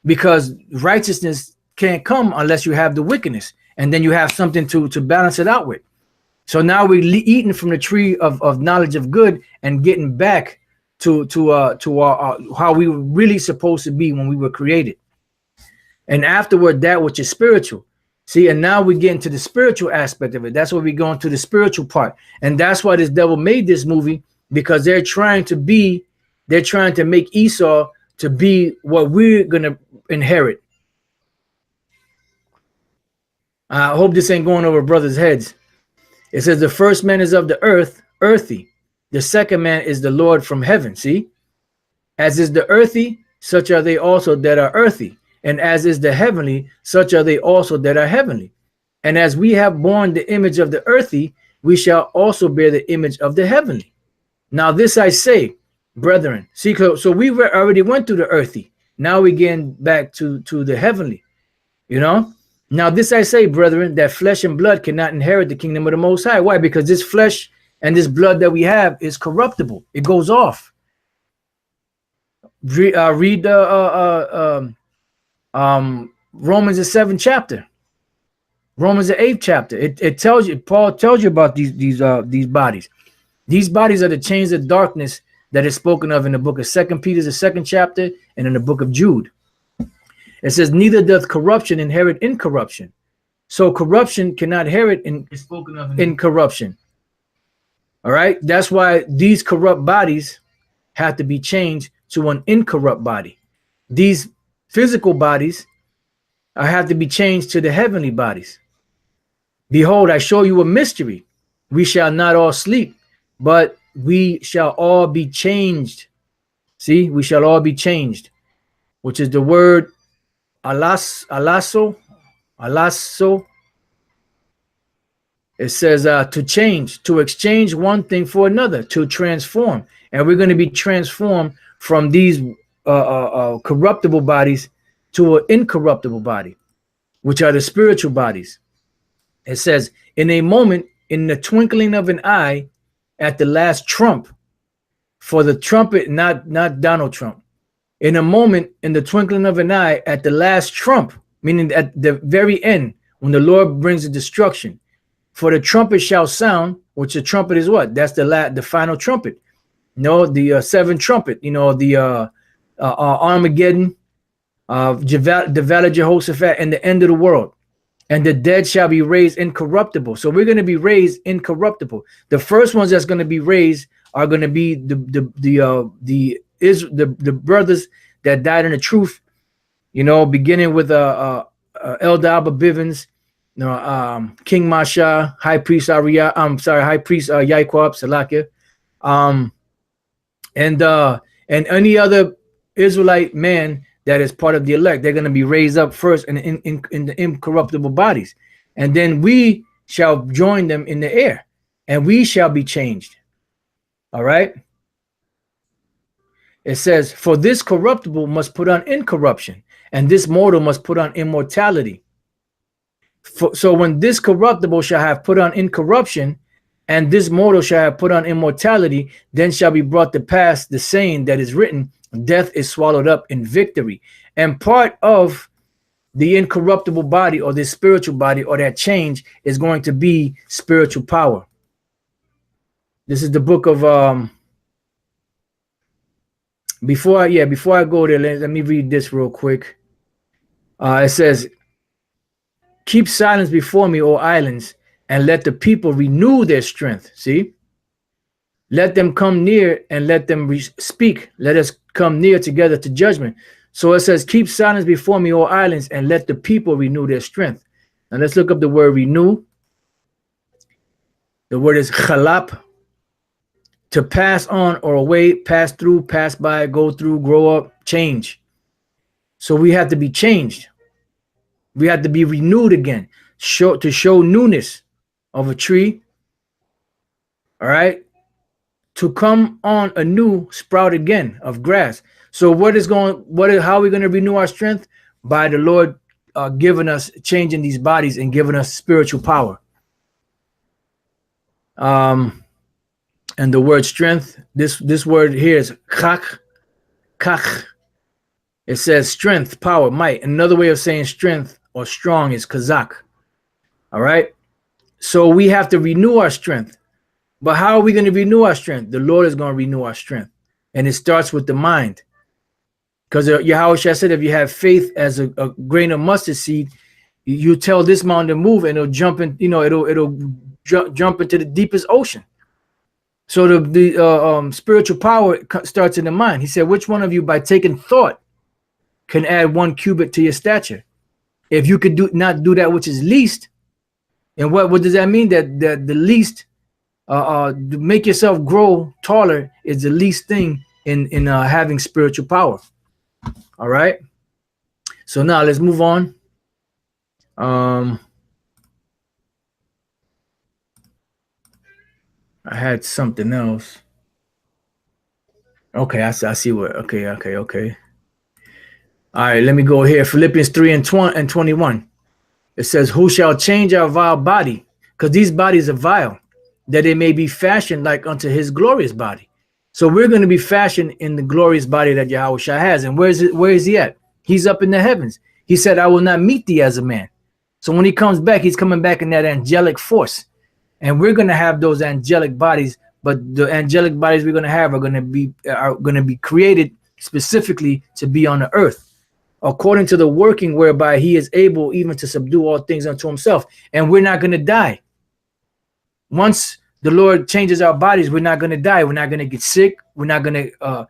because righteousness can't come unless you have the wickedness, and then you have something to balance it out with. So now we're eating from the tree of knowledge of good and getting back to our how we were really supposed to be when we were created. And afterward, that which is spiritual. See, and now we get into the spiritual aspect of it. That's why we go into the spiritual part. And that's why this devil made this movie, because they're trying to make Esau to be what we're going to inherit. I hope this ain't going over brothers' heads. It says the first man is of the earth, earthy. The second man is the Lord from heaven. See, as is the earthy, such are they also that are earthy. And as is the heavenly, such are they also that are heavenly. And as we have borne the image of the earthy, we shall also bear the image of the heavenly. Now this I say, brethren. See, so we already went through the earthy. Now we're getting back to the heavenly. Now this I say, brethren, that flesh and blood cannot inherit the kingdom of the Most High. Why? Because this flesh and this blood that we have is corruptible. It goes off. Read Romans the 7th chapter, Romans the 8th chapter. It tells you, Paul tells you about these bodies. These bodies are the chains of darkness that is spoken of in the book of 2 Peter, the 2nd chapter, and in the book of Jude. It says, neither doth corruption inherit incorruption. So corruption cannot inherit incorruption. All right. That's why these corrupt bodies have to be changed to an incorrupt body. These physical bodies have to be changed to the heavenly bodies. Behold, I show you a mystery. We shall not all sleep, but we shall all be changed. See, we shall all be changed, which is the word alasso. It says to change, to exchange one thing for another, to transform. And we're going to be transformed from these corruptible bodies to an incorruptible body, which are the spiritual bodies. It says, in a moment, in the twinkling of an eye, at the last trump. For the trumpet, not Donald Trump. In a moment, in the twinkling of an eye, at the last trump, meaning at the very end, when the Lord brings the destruction. For the trumpet shall sound, which the trumpet is what? That's the final trumpet. The seventh trumpet, the Armageddon, the Valley of Jehoshaphat, and the end of the world. And the dead shall be raised incorruptible. So we're going to be raised incorruptible. The first ones that's going to be raised are going to be the brothers that died in the truth. Beginning with Elder Abba Bivens, King Masha, High Priest High Priest Yaquab Salakia, and any other Israelite man that is part of the elect. They're going to be raised up first in the incorruptible bodies, and then we shall join them in the air, and we shall be changed. All right. It says, for this corruptible must put on incorruption, and this mortal must put on immortality. So when this corruptible shall have put on incorruption, and this mortal shall have put on immortality, then shall be brought to pass the saying that is written, death is swallowed up in victory. And part of the incorruptible body, or this spiritual body, or that change, is going to be spiritual power. This is the book of before I go there, let me read this real quick. It says, keep silence before me, O islands, and let the people renew their strength. See, let them come near and let them speak. Let us come near together to judgment. So it says, keep silence before me, O islands, and let the people renew their strength. Now let's look up the word renew. The word is chalap, to pass on or away, pass through, pass by, go through, grow up, change. So we have to be changed. We have to be renewed again, to show newness of a tree. All right. To come on a new sprout again of grass. So how are we going to renew our strength? By the Lord giving us, changing these bodies and giving us spiritual power. And the word strength, this word here is kach. It says strength, power, might. Another way of saying strength or strong is kazak. All right. So we have to renew our strength. But how are we going to renew our strength? The Lord is going to renew our strength. And it starts with the mind. Because Yahweh said, if you have faith as a grain of mustard seed, you tell this mountain to move and it'll jump in, it'll jump into the deepest ocean. So the spiritual power starts in the mind. He said, which one of you by taking thought can add 1 cubit to your stature? If you could not do that which is least, and what does that mean? That the least, to make yourself grow taller is the least thing in having spiritual power. All right. So now let's move on. I had something else. Okay, I see what. Okay. All right, let me go here. Philippians 3 and 21. It says, who shall change our vile body? Because these bodies are vile, that it may be fashioned like unto his glorious body. So we're going to be fashioned in the glorious body that Yahweh has. And where is he at? He's up in the heavens. He said, I will not meet thee as a man. So when he comes back, he's coming back in that angelic force. And we're going to have those angelic bodies, but the angelic bodies we're going to have are going to be created specifically to be on the earth, according to the working whereby he is able even to subdue all things unto himself. And we're not going to die. Once the Lord changes our bodies, we're not going to die. We're not going to get sick. We're not going to,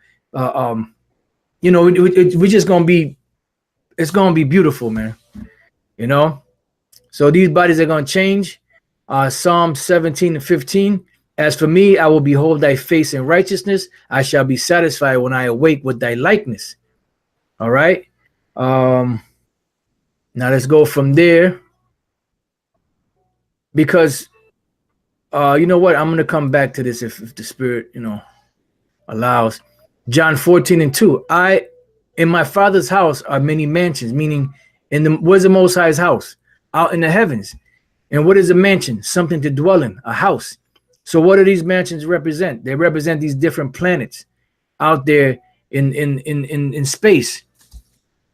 we're just going to be, it's going to be beautiful, man. So these bodies are going to change. Psalm 17 and 15. As for me, I will behold thy face in righteousness. I shall be satisfied when I awake with thy likeness. All right. Now let's go from there. Because you know what? I'm going to come back to this if the Spirit, allows. John 14 and 2. In my Father's house are many mansions, meaning where's the Most High's house? Out in the heavens. And what is a mansion? Something to dwell in, a house. So what do these mansions represent? They represent these different planets out there in space.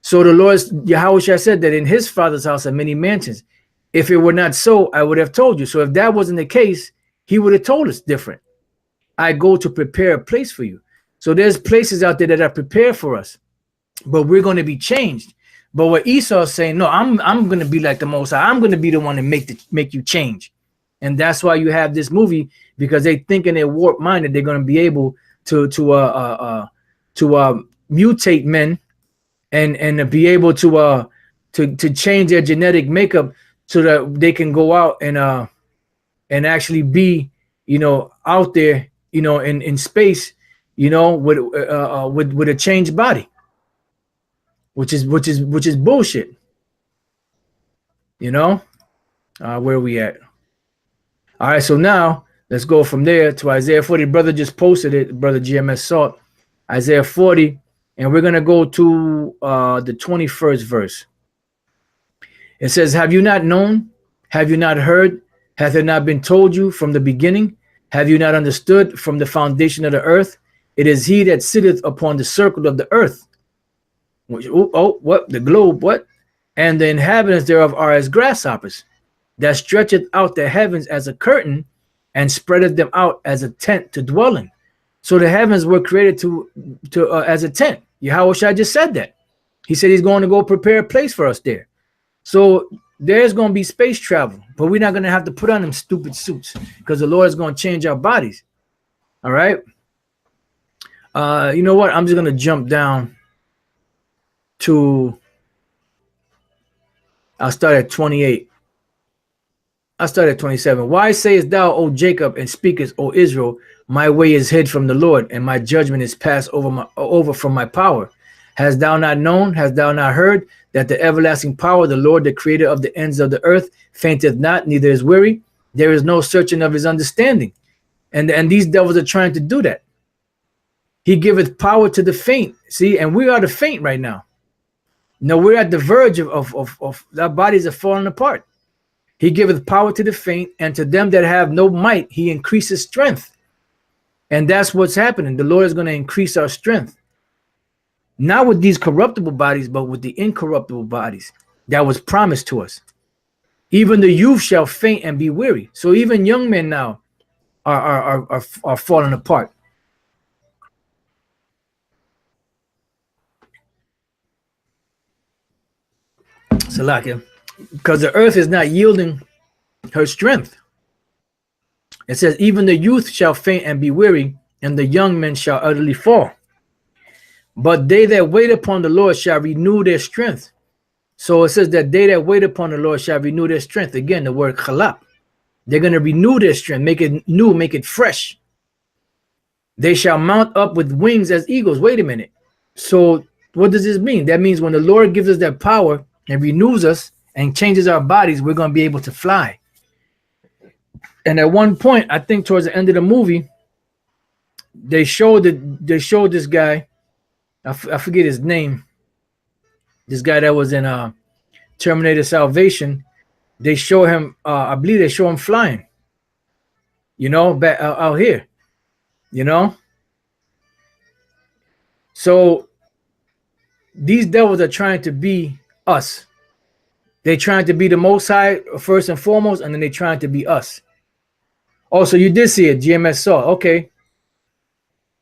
So the Lord Yahushua said that in his Father's house are many mansions. If it were not so, I would have told you. So if that wasn't the case, he would have told us different. I go to prepare a place for you. So there's places out there that are prepared for us, but we're going to be changed. But what Esau is saying, no, I'm going to be like the Most High. I'm going to be the one to make you change. And that's why you have this movie, because they think in their warped mind that they're going to be able to mutate men and be able to change their genetic makeup so that they can go out and actually be, out there, in space, with a changed body, which is bullshit. Where are we at? All right, so now let's go from there to Isaiah 40. Brother just posted it, brother GMS Salt. Isaiah 40, and we're going to go to the 21st verse. It says, have you not known? Have you not heard? Hath it not been told you from the beginning? Have you not understood from the foundation of the earth? It is he that sitteth upon the circle of the earth. What? The globe, what? And the inhabitants thereof are as grasshoppers, that stretcheth out the heavens as a curtain, and spreadeth them out as a tent to dwell in. So the heavens were created to as a tent. Yahushua just said that. He said he's going to go prepare a place for us there. So there's going to be space travel, but we're not going to have to put on them stupid suits, because the Lord is going to change our bodies. All right. You know what? I'm just going to jump down to, I'll start at 28. I start at 27. Why sayest thou, O Jacob, and speakest, O Israel, my way is hid from the Lord, and my judgment is passed over from my power? Hast thou not known? Hast thou not heard that the everlasting power, the Lord, the creator of the ends of the earth, fainteth not, neither is weary? There is no searching of his understanding. And these devils are trying to do that. He giveth power to the faint. See, and we are the faint right now. No, we're at the verge of our bodies are falling apart. He giveth power to the faint, and to them that have no might, he increases strength. And that's what's happening. The Lord is going to increase our strength. Not with these corruptible bodies, but with the incorruptible bodies that was promised to us. Even the youth shall faint and be weary. So even young men now are falling apart. Salakia. Because the earth is not yielding her strength. It says, even the youth shall faint and be weary, and the young men shall utterly fall. But they that wait upon the Lord shall renew their strength. So it says that they that wait upon the Lord shall renew their strength. Again, the word chalap. They're going to renew their strength, make it new, make it fresh. They shall mount up with wings as eagles. Wait a minute. So what does this mean? That means when the Lord gives us that power and renews us and changes our bodies, we're going to be able to fly. And at one point, I think towards the end of the movie, they showed this guy. I forget his name. This guy that was in Terminator Salvation. They show him. I believe they show him flying. Back out here. So these devils are trying to be us. They're trying to be the Most High first and foremost, and then they're trying to be us. Oh, so you did see it, GMS saw. Okay.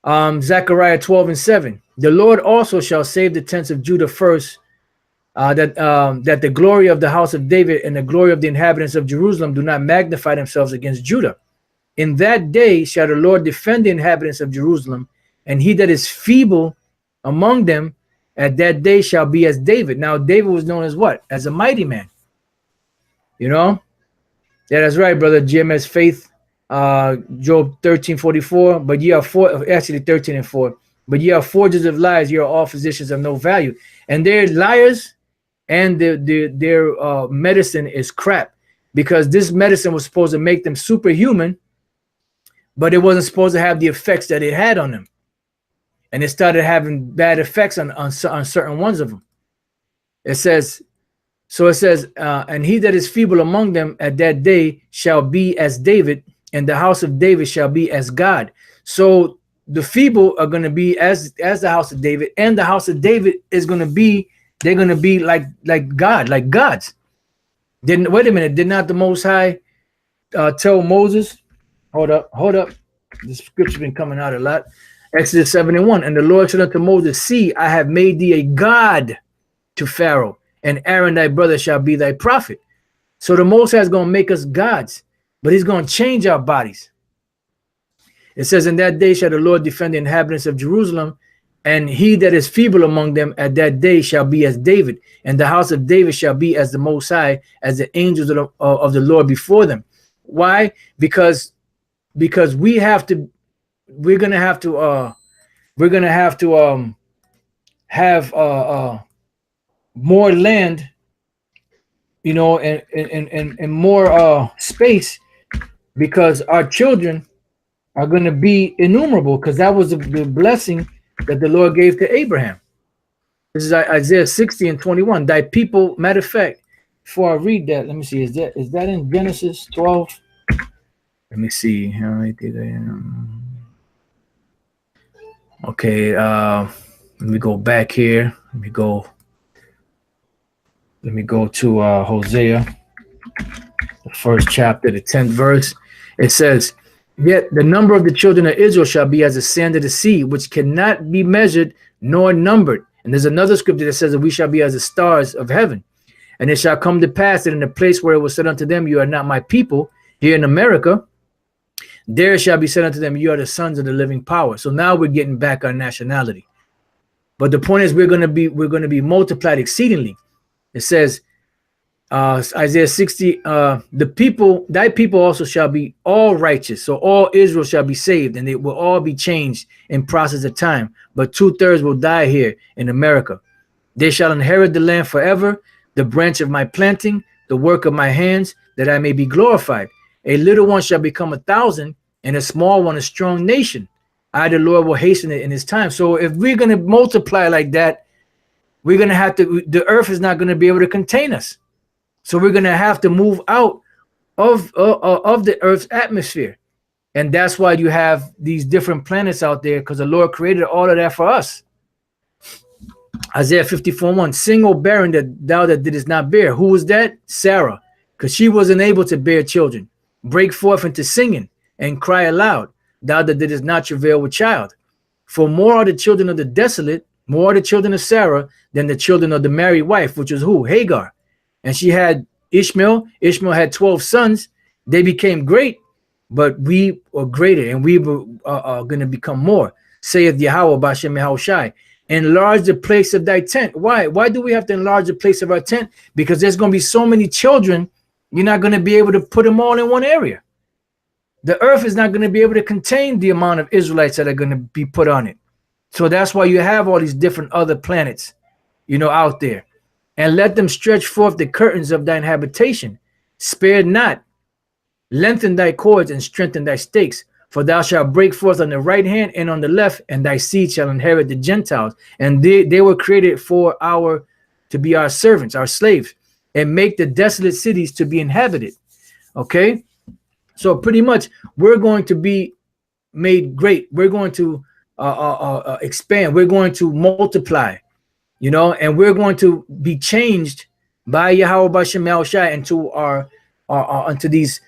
Zechariah 12:7. The Lord also shall save the tents of Judah first, that the glory of the house of David and the glory of the inhabitants of Jerusalem do not magnify themselves against Judah. In that day shall the Lord defend the inhabitants of Jerusalem, and he that is feeble among them at that day shall be as David. Now, David was known as what? As a mighty man. Yeah, that's right, brother. GMS Faith, Job 13:44. But ye are actually 13:4. But ye are forgers of lies. Ye are all physicians of no value. And they're liars, and their medicine is crap, because this medicine was supposed to make them superhuman, but it wasn't supposed to have the effects that it had on them. And it started having bad effects on certain ones of them. It says, and he that is feeble among them at that day shall be as David, and the house of David shall be as God. So the feeble are going to be as the house of David, and the house of David is going to be, they're going to be like God, like gods. Didn't, wait a minute, did not the Most High tell Moses, hold up, the scripture's been coming out a lot. Exodus 7:1, and the Lord said unto Moses, see, I have made thee a God to Pharaoh, and Aaron thy brother shall be thy prophet. So the Most High is going to make us gods, but he's going to change our bodies. It says, in that day shall the Lord defend the inhabitants of Jerusalem, and he that is feeble among them at that day shall be as David, and the house of David shall be as the Most High, as the angels of the Lord before them. Why? Because we have to, we're gonna have to have more land, you know, and more space, because our children are going to be innumerable, because that was the blessing that the Lord gave to Abraham. This is Isaiah 60:21. Thy people, matter of fact, before I read that, let me see, is that in Genesis 12? Let me see. Okay, let me go back here. Let me go to Hosea, the first chapter, the 10th verse. It says, yet the number of the children of Israel shall be as the sand of the sea, which cannot be measured nor numbered. And there's another scripture that says that we shall be as the stars of heaven. And it shall come to pass that in the place where it was said unto them, you are not my people, here in America, there shall be said unto them, you are the sons of the living power. So now we're getting back our nationality. But the point is, we're going to be multiplied exceedingly. It says, Isaiah 60, thy people also shall be all righteous. So all Israel shall be saved, and they will all be changed in process of time. But 2/3 will die here in America. They shall inherit the land forever, the branch of my planting, the work of my hands, that I may be glorified. A little one shall become 1,000, and a small one a strong nation. I, the Lord, will hasten it in his time. So if we're going to multiply like that, we're going to have to, the earth is not going to be able to contain us. So we're going to have to move out of the earth's atmosphere. And that's why you have these different planets out there, because the Lord created all of that for us. Isaiah 54:1, sing, O barren, that thou that didst not bear. Who was that? Sarah, because she wasn't able to bear children. Break forth into singing and cry aloud, thou that didst not travail with child. For more are the children of the desolate, more are the children of Sarah than the children of the married wife, which was who? Hagar. And she had Ishmael. Ishmael had 12 sons. They became great, but we are greater, and we are going to become more, saith Yahweh Bashem Yahushai. Enlarge the place of thy tent. Why? Why do we have to enlarge the place of our tent? Because there's going to be so many children, you're not going to be able to put them all in one area. The earth is not going to be able to contain the amount of Israelites that are going to be put on it. So that's why you have all these different other planets, you know, out there. And let them stretch forth the curtains of thine habitation. Spare not. Lengthen thy cords and strengthen thy stakes. For thou shalt break forth on the right hand and on the left, and thy seed shall inherit the Gentiles. And they were created to be our servants, our slaves, and make the desolate cities to be inhabited. Okay? So pretty much we're going to be made great. We're going to expand. We're going to multiply. You know, and we're going to be changed by Yahweh Bashem Yahushai into these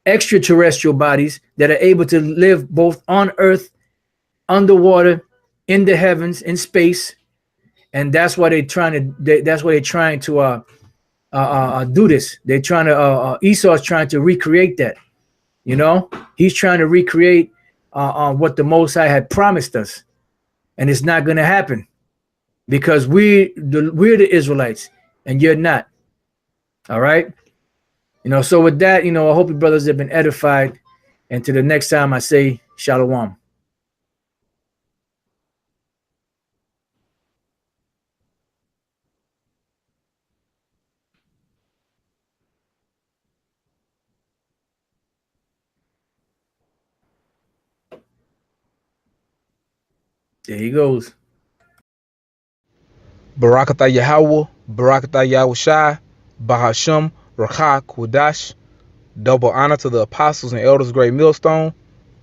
extraterrestrial bodies that are able to live both on earth, underwater, in the heavens, in space. And that's why they're trying to do this. They're trying to Esau's trying to recreate that. You know, he's trying to recreate what the Most High had promised us, and it's not going to happen. Because we're the Israelites and you're not. All right. You know, so with that, you know, I hope you brothers have been edified. And to the next time I say shalom. There he goes. Barakatah Yahweh, Barakatah Yahushai, Bahasham, Rakha, Kudash, Double honor to the apostles and elders, great millstone.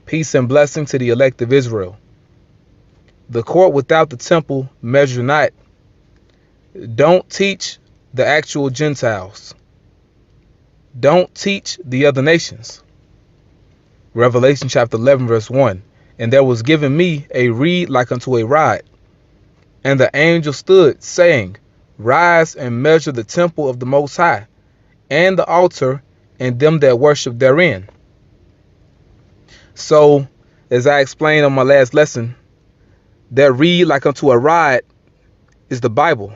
Peace and blessing to the elect of Israel. The court without the temple measure not. Don't teach the actual Gentiles. Don't teach the other nations. Revelation chapter 11 verse 1. And there was given me a reed like unto a rod. And the angel stood, saying, Rise and measure the temple of the Most High, and the altar, and them that worship therein. So, as I explained on my last lesson, that reed like unto a rod is the Bible.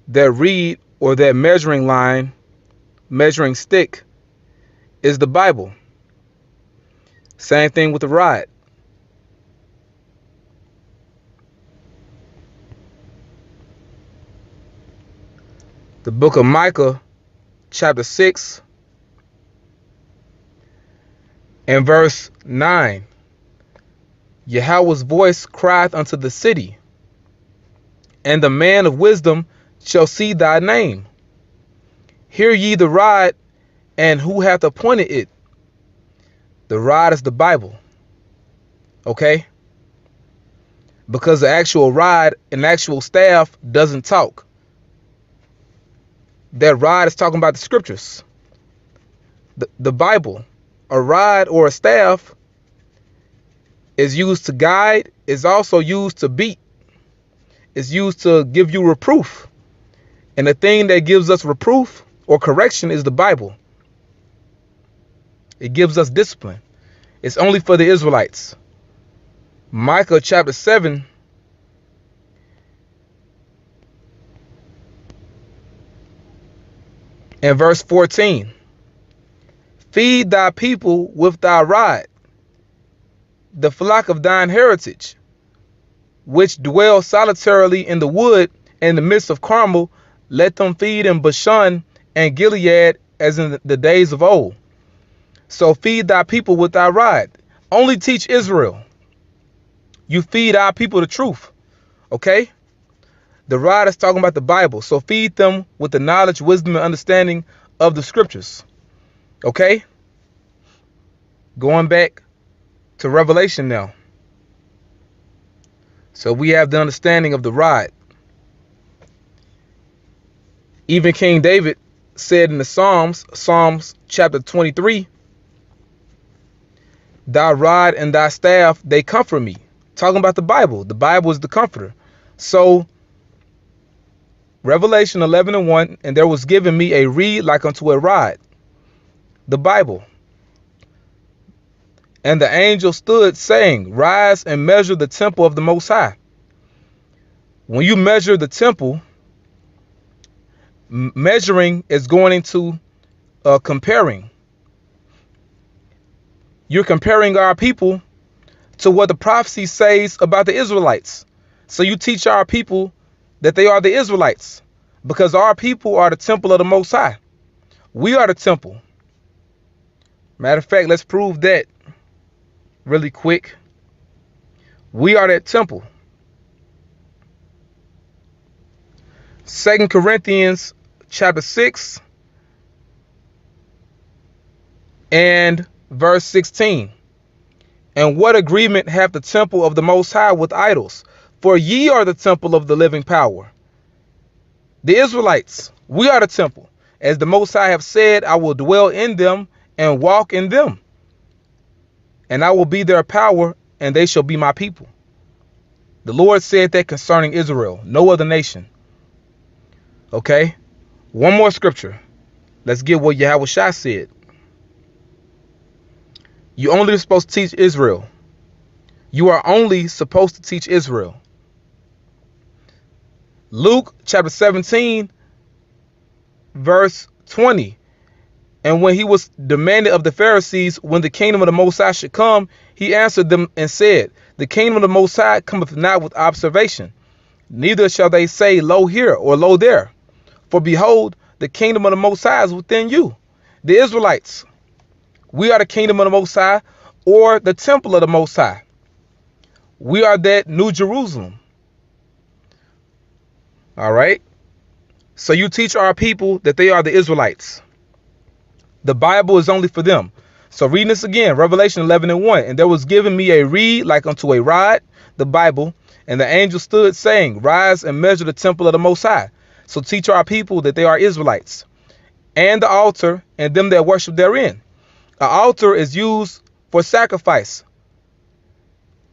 That reed, or that measuring line, measuring stick, is the Bible. Same thing with the rod. The book of Micah, chapter 6, and verse 9. Yahweh's voice crieth unto the city, and the man of wisdom shall see thy name. Hear ye the rod, and who hath appointed it? The rod is the Bible. Okay? Because the actual rod and actual staff doesn't talk. That rod is talking about the scriptures. The Bible. A rod or a staff is used to guide, is also used to beat. It's used to give you reproof. And the thing that gives us reproof or correction is the Bible. It gives us discipline. It's only for the Israelites. Micah chapter 7 and verse 14. Feed thy people with thy rod, the flock of thine heritage, which dwell solitarily in the wood, in the midst of Carmel. Let them feed in Bashan and Gilead as in the days of old. So feed thy people with thy rod. Only teach Israel. You feed our people the truth. Okay? The rod is talking about the Bible. So feed them with the knowledge, wisdom, and understanding of the scriptures. Okay? Going back to Revelation now. So we have the understanding of the rod. Even King David said in the Psalms chapter 23, Thy rod and thy staff, they comfort me. Talking about the Bible. The Bible is the comforter. So, Revelation 11 and 1, and there was given me a reed like unto a rod. The Bible. And the angel stood, saying, Rise and measure the temple of the Most High. When you measure the temple, measuring is going into comparing. You're comparing our people to what the prophecy says about the Israelites. So you teach our people that they are the Israelites, because our people are the temple of the Most High. We are the temple. Matter of fact, let's prove that really quick. We are that temple. 2 Corinthians chapter 6 and verse 16. And what agreement hath the temple of the Most High with idols? For ye are the temple of the living power. The Israelites, we are the temple. As the Most High have said, I will dwell in them and walk in them. And I will be their power, and they shall be my people. The Lord said that concerning Israel, no other nation. Okay? One more scripture. Let's get what Yahweh Shai said. You only are supposed to teach Israel. You are only supposed to teach Israel. Luke chapter 17, verse 20. And when he was demanded of the Pharisees when the kingdom of the Most High should come, he answered them and said, The kingdom of the Most High cometh not with observation, neither shall they say, Lo here or lo there. For behold, the kingdom of the Most High is within you. The Israelites, we are the kingdom of the Most High, or the temple of the Most High. We are that New Jerusalem. All right. So you teach our people that they are the Israelites. The Bible is only for them. So reading this again, Revelation 11:1. And there was given me a reed like unto a rod, the Bible, and the angel stood saying, rise and measure the temple of the Most High. So teach our people that they are Israelites, and the altar and them that worship therein. An altar is used for sacrifice.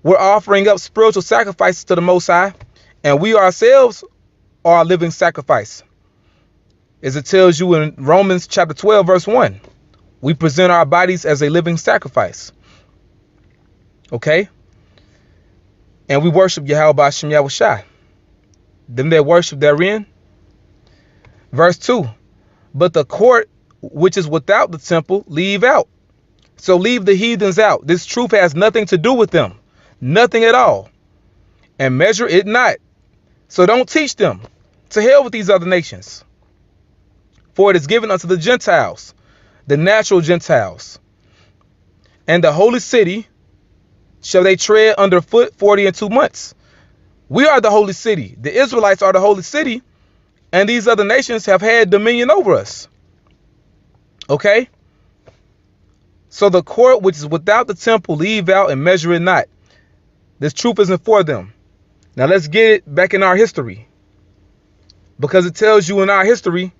We're offering up spiritual sacrifices to the Most High, and we ourselves are a living sacrifice. As it tells you in Romans chapter 12, verse 1. We present our bodies as a living sacrifice. Okay? And we worship Yahweh B'Shem Yahushai. Them that worship therein. Verse 2. But the court which is without the temple, leave out. So leave the heathens out. This truth has nothing to do with them. Nothing at all. And measure it not. So don't teach them. To hell with these other nations. For it is given unto the Gentiles, the natural Gentiles. And the holy city shall they tread underfoot 42 months. We are the holy city. The Israelites are the holy city. And these other nations have had dominion over us. Okay? So the court which is without the temple, leave out and measure it not. This truth isn't for them. Now let's get it back in our history. Because it tells you in our history,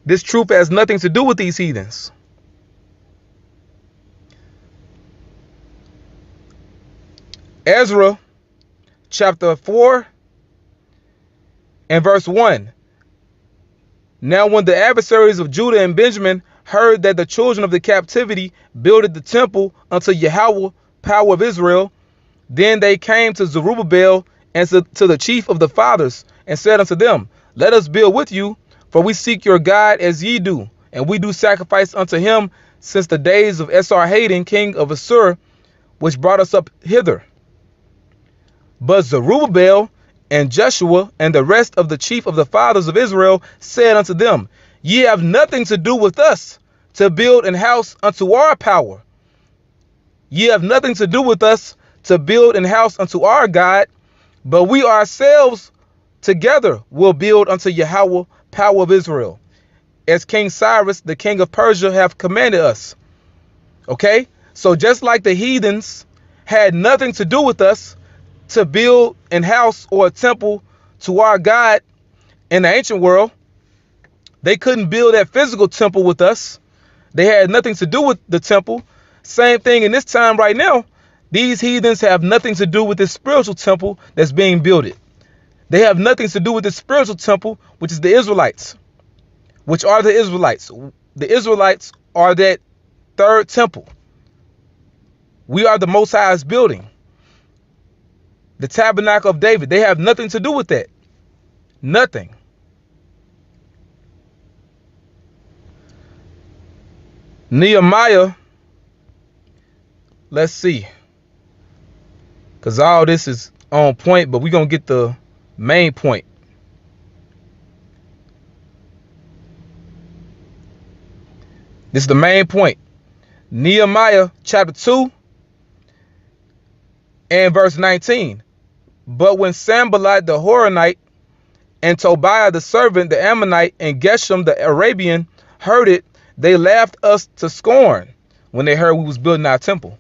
this truth has nothing to do with these heathens. Ezra chapter 4 and verse 1. Now when the adversaries of Judah and Benjamin heard that the children of the captivity builded the temple unto Yahweh, power of Israel, then they came to Zerubbabel and to the chief of the fathers and said unto them, let us build with you, for we seek your God as ye do, and we do sacrifice unto him since the days of Esarhaddon, king of Assur, which brought us up hither. But Zerubbabel and Jeshua and the rest of the chief of the fathers of Israel said unto them, ye have nothing to do with us to build an house unto our power. Ye have nothing to do with us to build an house unto our God, but we ourselves together will build unto Yahweh, power of Israel, as King Cyrus, the king of Persia, have commanded us. Okay? So just like the heathens had nothing to do with us to build an house or a temple to our God in the ancient world, they couldn't build that physical temple with us. They had nothing to do with the temple. Same thing in this time right now. These heathens have nothing to do with this spiritual temple that's being built. They have nothing to do with the spiritual temple, which is the Israelites. Which are the Israelites? The Israelites are that third temple. We are the Most High's building. The tabernacle of David. They have nothing to do with that. Nothing. Nehemiah. Let's see. Because all this is on point, but we're going to get the main point. This is the main point. Nehemiah chapter 2 and verse 19. But when Sanballat the Horonite and Tobiah the servant, the Ammonite, and Geshem the Arabian heard it, they laughed us to scorn when they heard we was building our temple,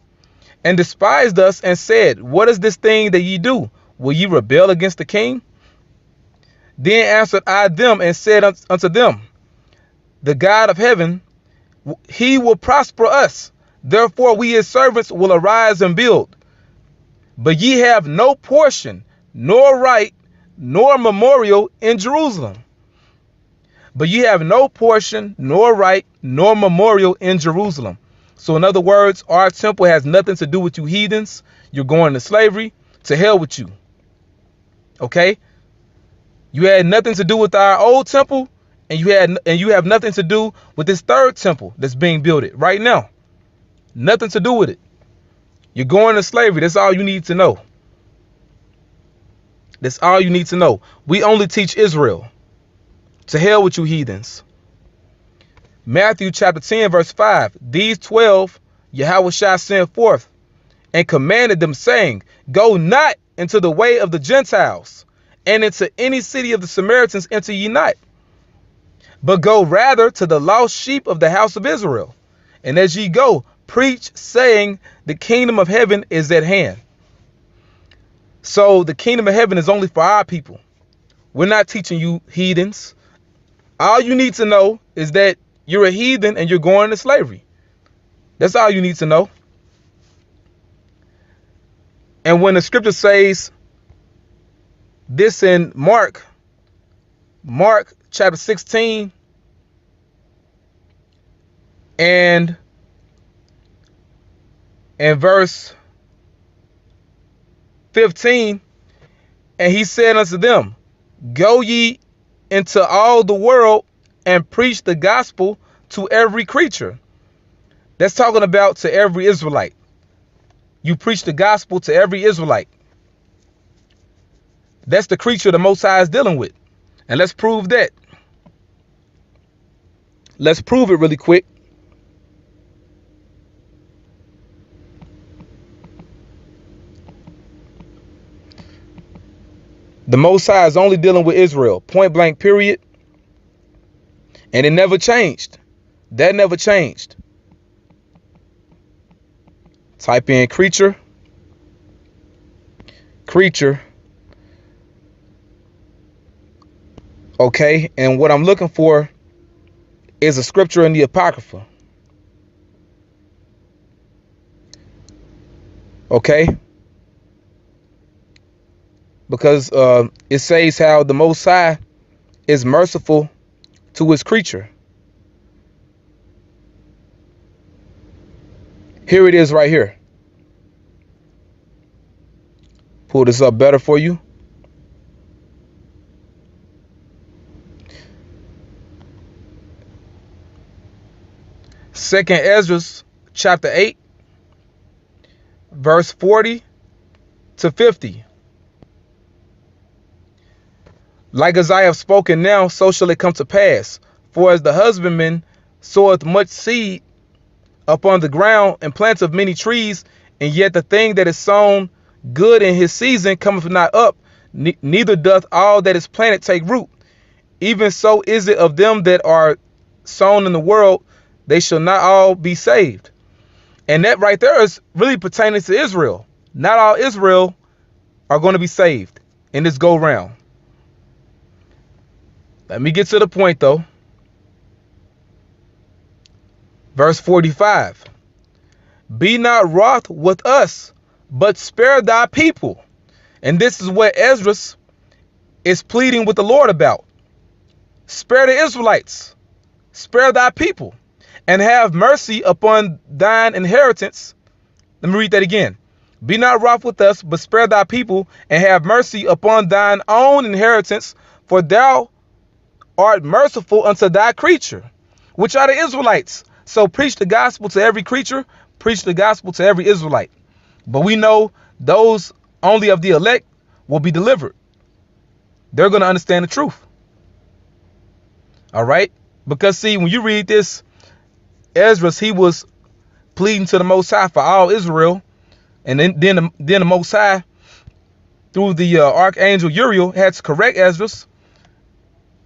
and despised us and said, what is this thing that ye do? Will ye rebel against the king? Then answered I them and said unto them, the God of heaven, he will prosper us. Therefore we his servants will arise and build. But ye have no portion, nor right, nor memorial in Jerusalem. But ye have no portion, nor right, nor memorial in Jerusalem. So in other words, our temple has nothing to do with you heathens. You're going to slavery. To hell with you. Okay? You had nothing to do with our old temple, and you have nothing to do with this third temple that's being built right now. Nothing to do with it. You're going to slavery. That's all you need to know. That's all you need to know. We only teach Israel. To hell with you heathens. Matthew chapter 10 verse 5. These 12 Yahweh shall send forth and commanded them, saying, go not into the way of the Gentiles, and into any city of the Samaritans enter ye not. but go rather to the lost sheep of the house of Israel. And as ye go, preach, saying, the kingdom of heaven is at hand. So the kingdom of heaven is only for our people. We're not teaching you heathens. All you need to know is that you're a heathen and you're going into slavery. That's all you need to know. And when the scripture says this in Mark chapter 16 and verse 15, and he said unto them, go ye into all the world and preach the gospel to every creature. That's talking about to every Israelite. You preach the gospel to every Israelite. That's the creature the Most High is dealing with. And let's prove that. Let's prove it really quick. The Most High is only dealing with Israel, point blank, period. And it never changed. That never changed. Type in creature. Okay, and what I'm looking for is a scripture in the Apocrypha. Okay. Because it says how the Most High is merciful to his creature. Here it is right here. Pull this up better for you. Second Ezra chapter 8, verse 40 to 50. Like as I have spoken now, so shall it come to pass. For as the husbandman soweth much seed upon the ground and planteth many trees, and yet the thing that is sown good in his season cometh not up, neither doth all that is planted take root. Even so is it of them that are sown in the world, they shall not all be saved. And that right there is really pertaining to Israel. Not all Israel are going to be saved in this go round. Let me get to the point though. Verse 45. Be not wroth with us, but spare thy people. And this is what Ezra is pleading with the Lord about. Spare the Israelites. Spare thy people. And have mercy upon thine inheritance. Let me read that again. Be not wroth with us, but spare thy people, and have mercy upon thine own inheritance, for thou art merciful unto thy creature, which are the Israelites. So preach the gospel to every creature, preach the gospel to every Israelite. But we know those only of the elect will be delivered. They're going to understand the truth. All right? Because see, when you read this, Ezra, he was pleading to the Most High for all Israel. And then the Most High, through the archangel Uriel, had to correct Ezra,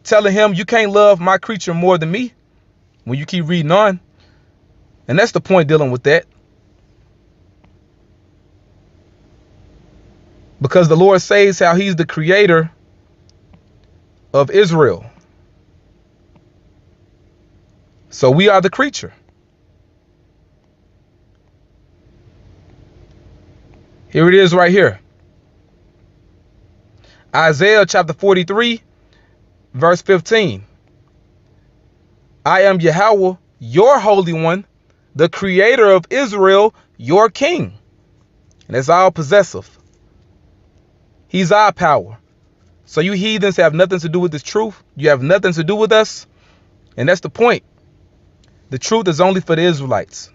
telling him, you can't love my creature more than me, when you keep reading on. And that's the point dealing with that. Because the Lord says how he's the creator of Israel. So we are the creature. Here it is right here. Isaiah chapter 43, verse 15. I am Yahweh, your Holy One, the creator of Israel, your king. And that's all possessive. He's our power. So you heathens have nothing to do with this truth. You have nothing to do with us. And that's the point. The truth is only for the Israelites.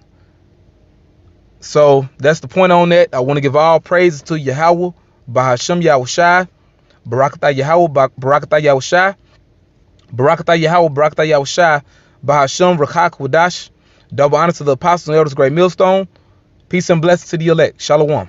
So that's the point on that. I want to give all praises to Yahweh, Bahashem Yahushai, Barakatah Yahweh, Barakatah Yahushai, Barakatah Yahweh, Barakatah Yahushai, Bahashem Rakak Wadash. Double honor to the apostles and elders, great millstone. Peace and blessings to the elect. Shalom.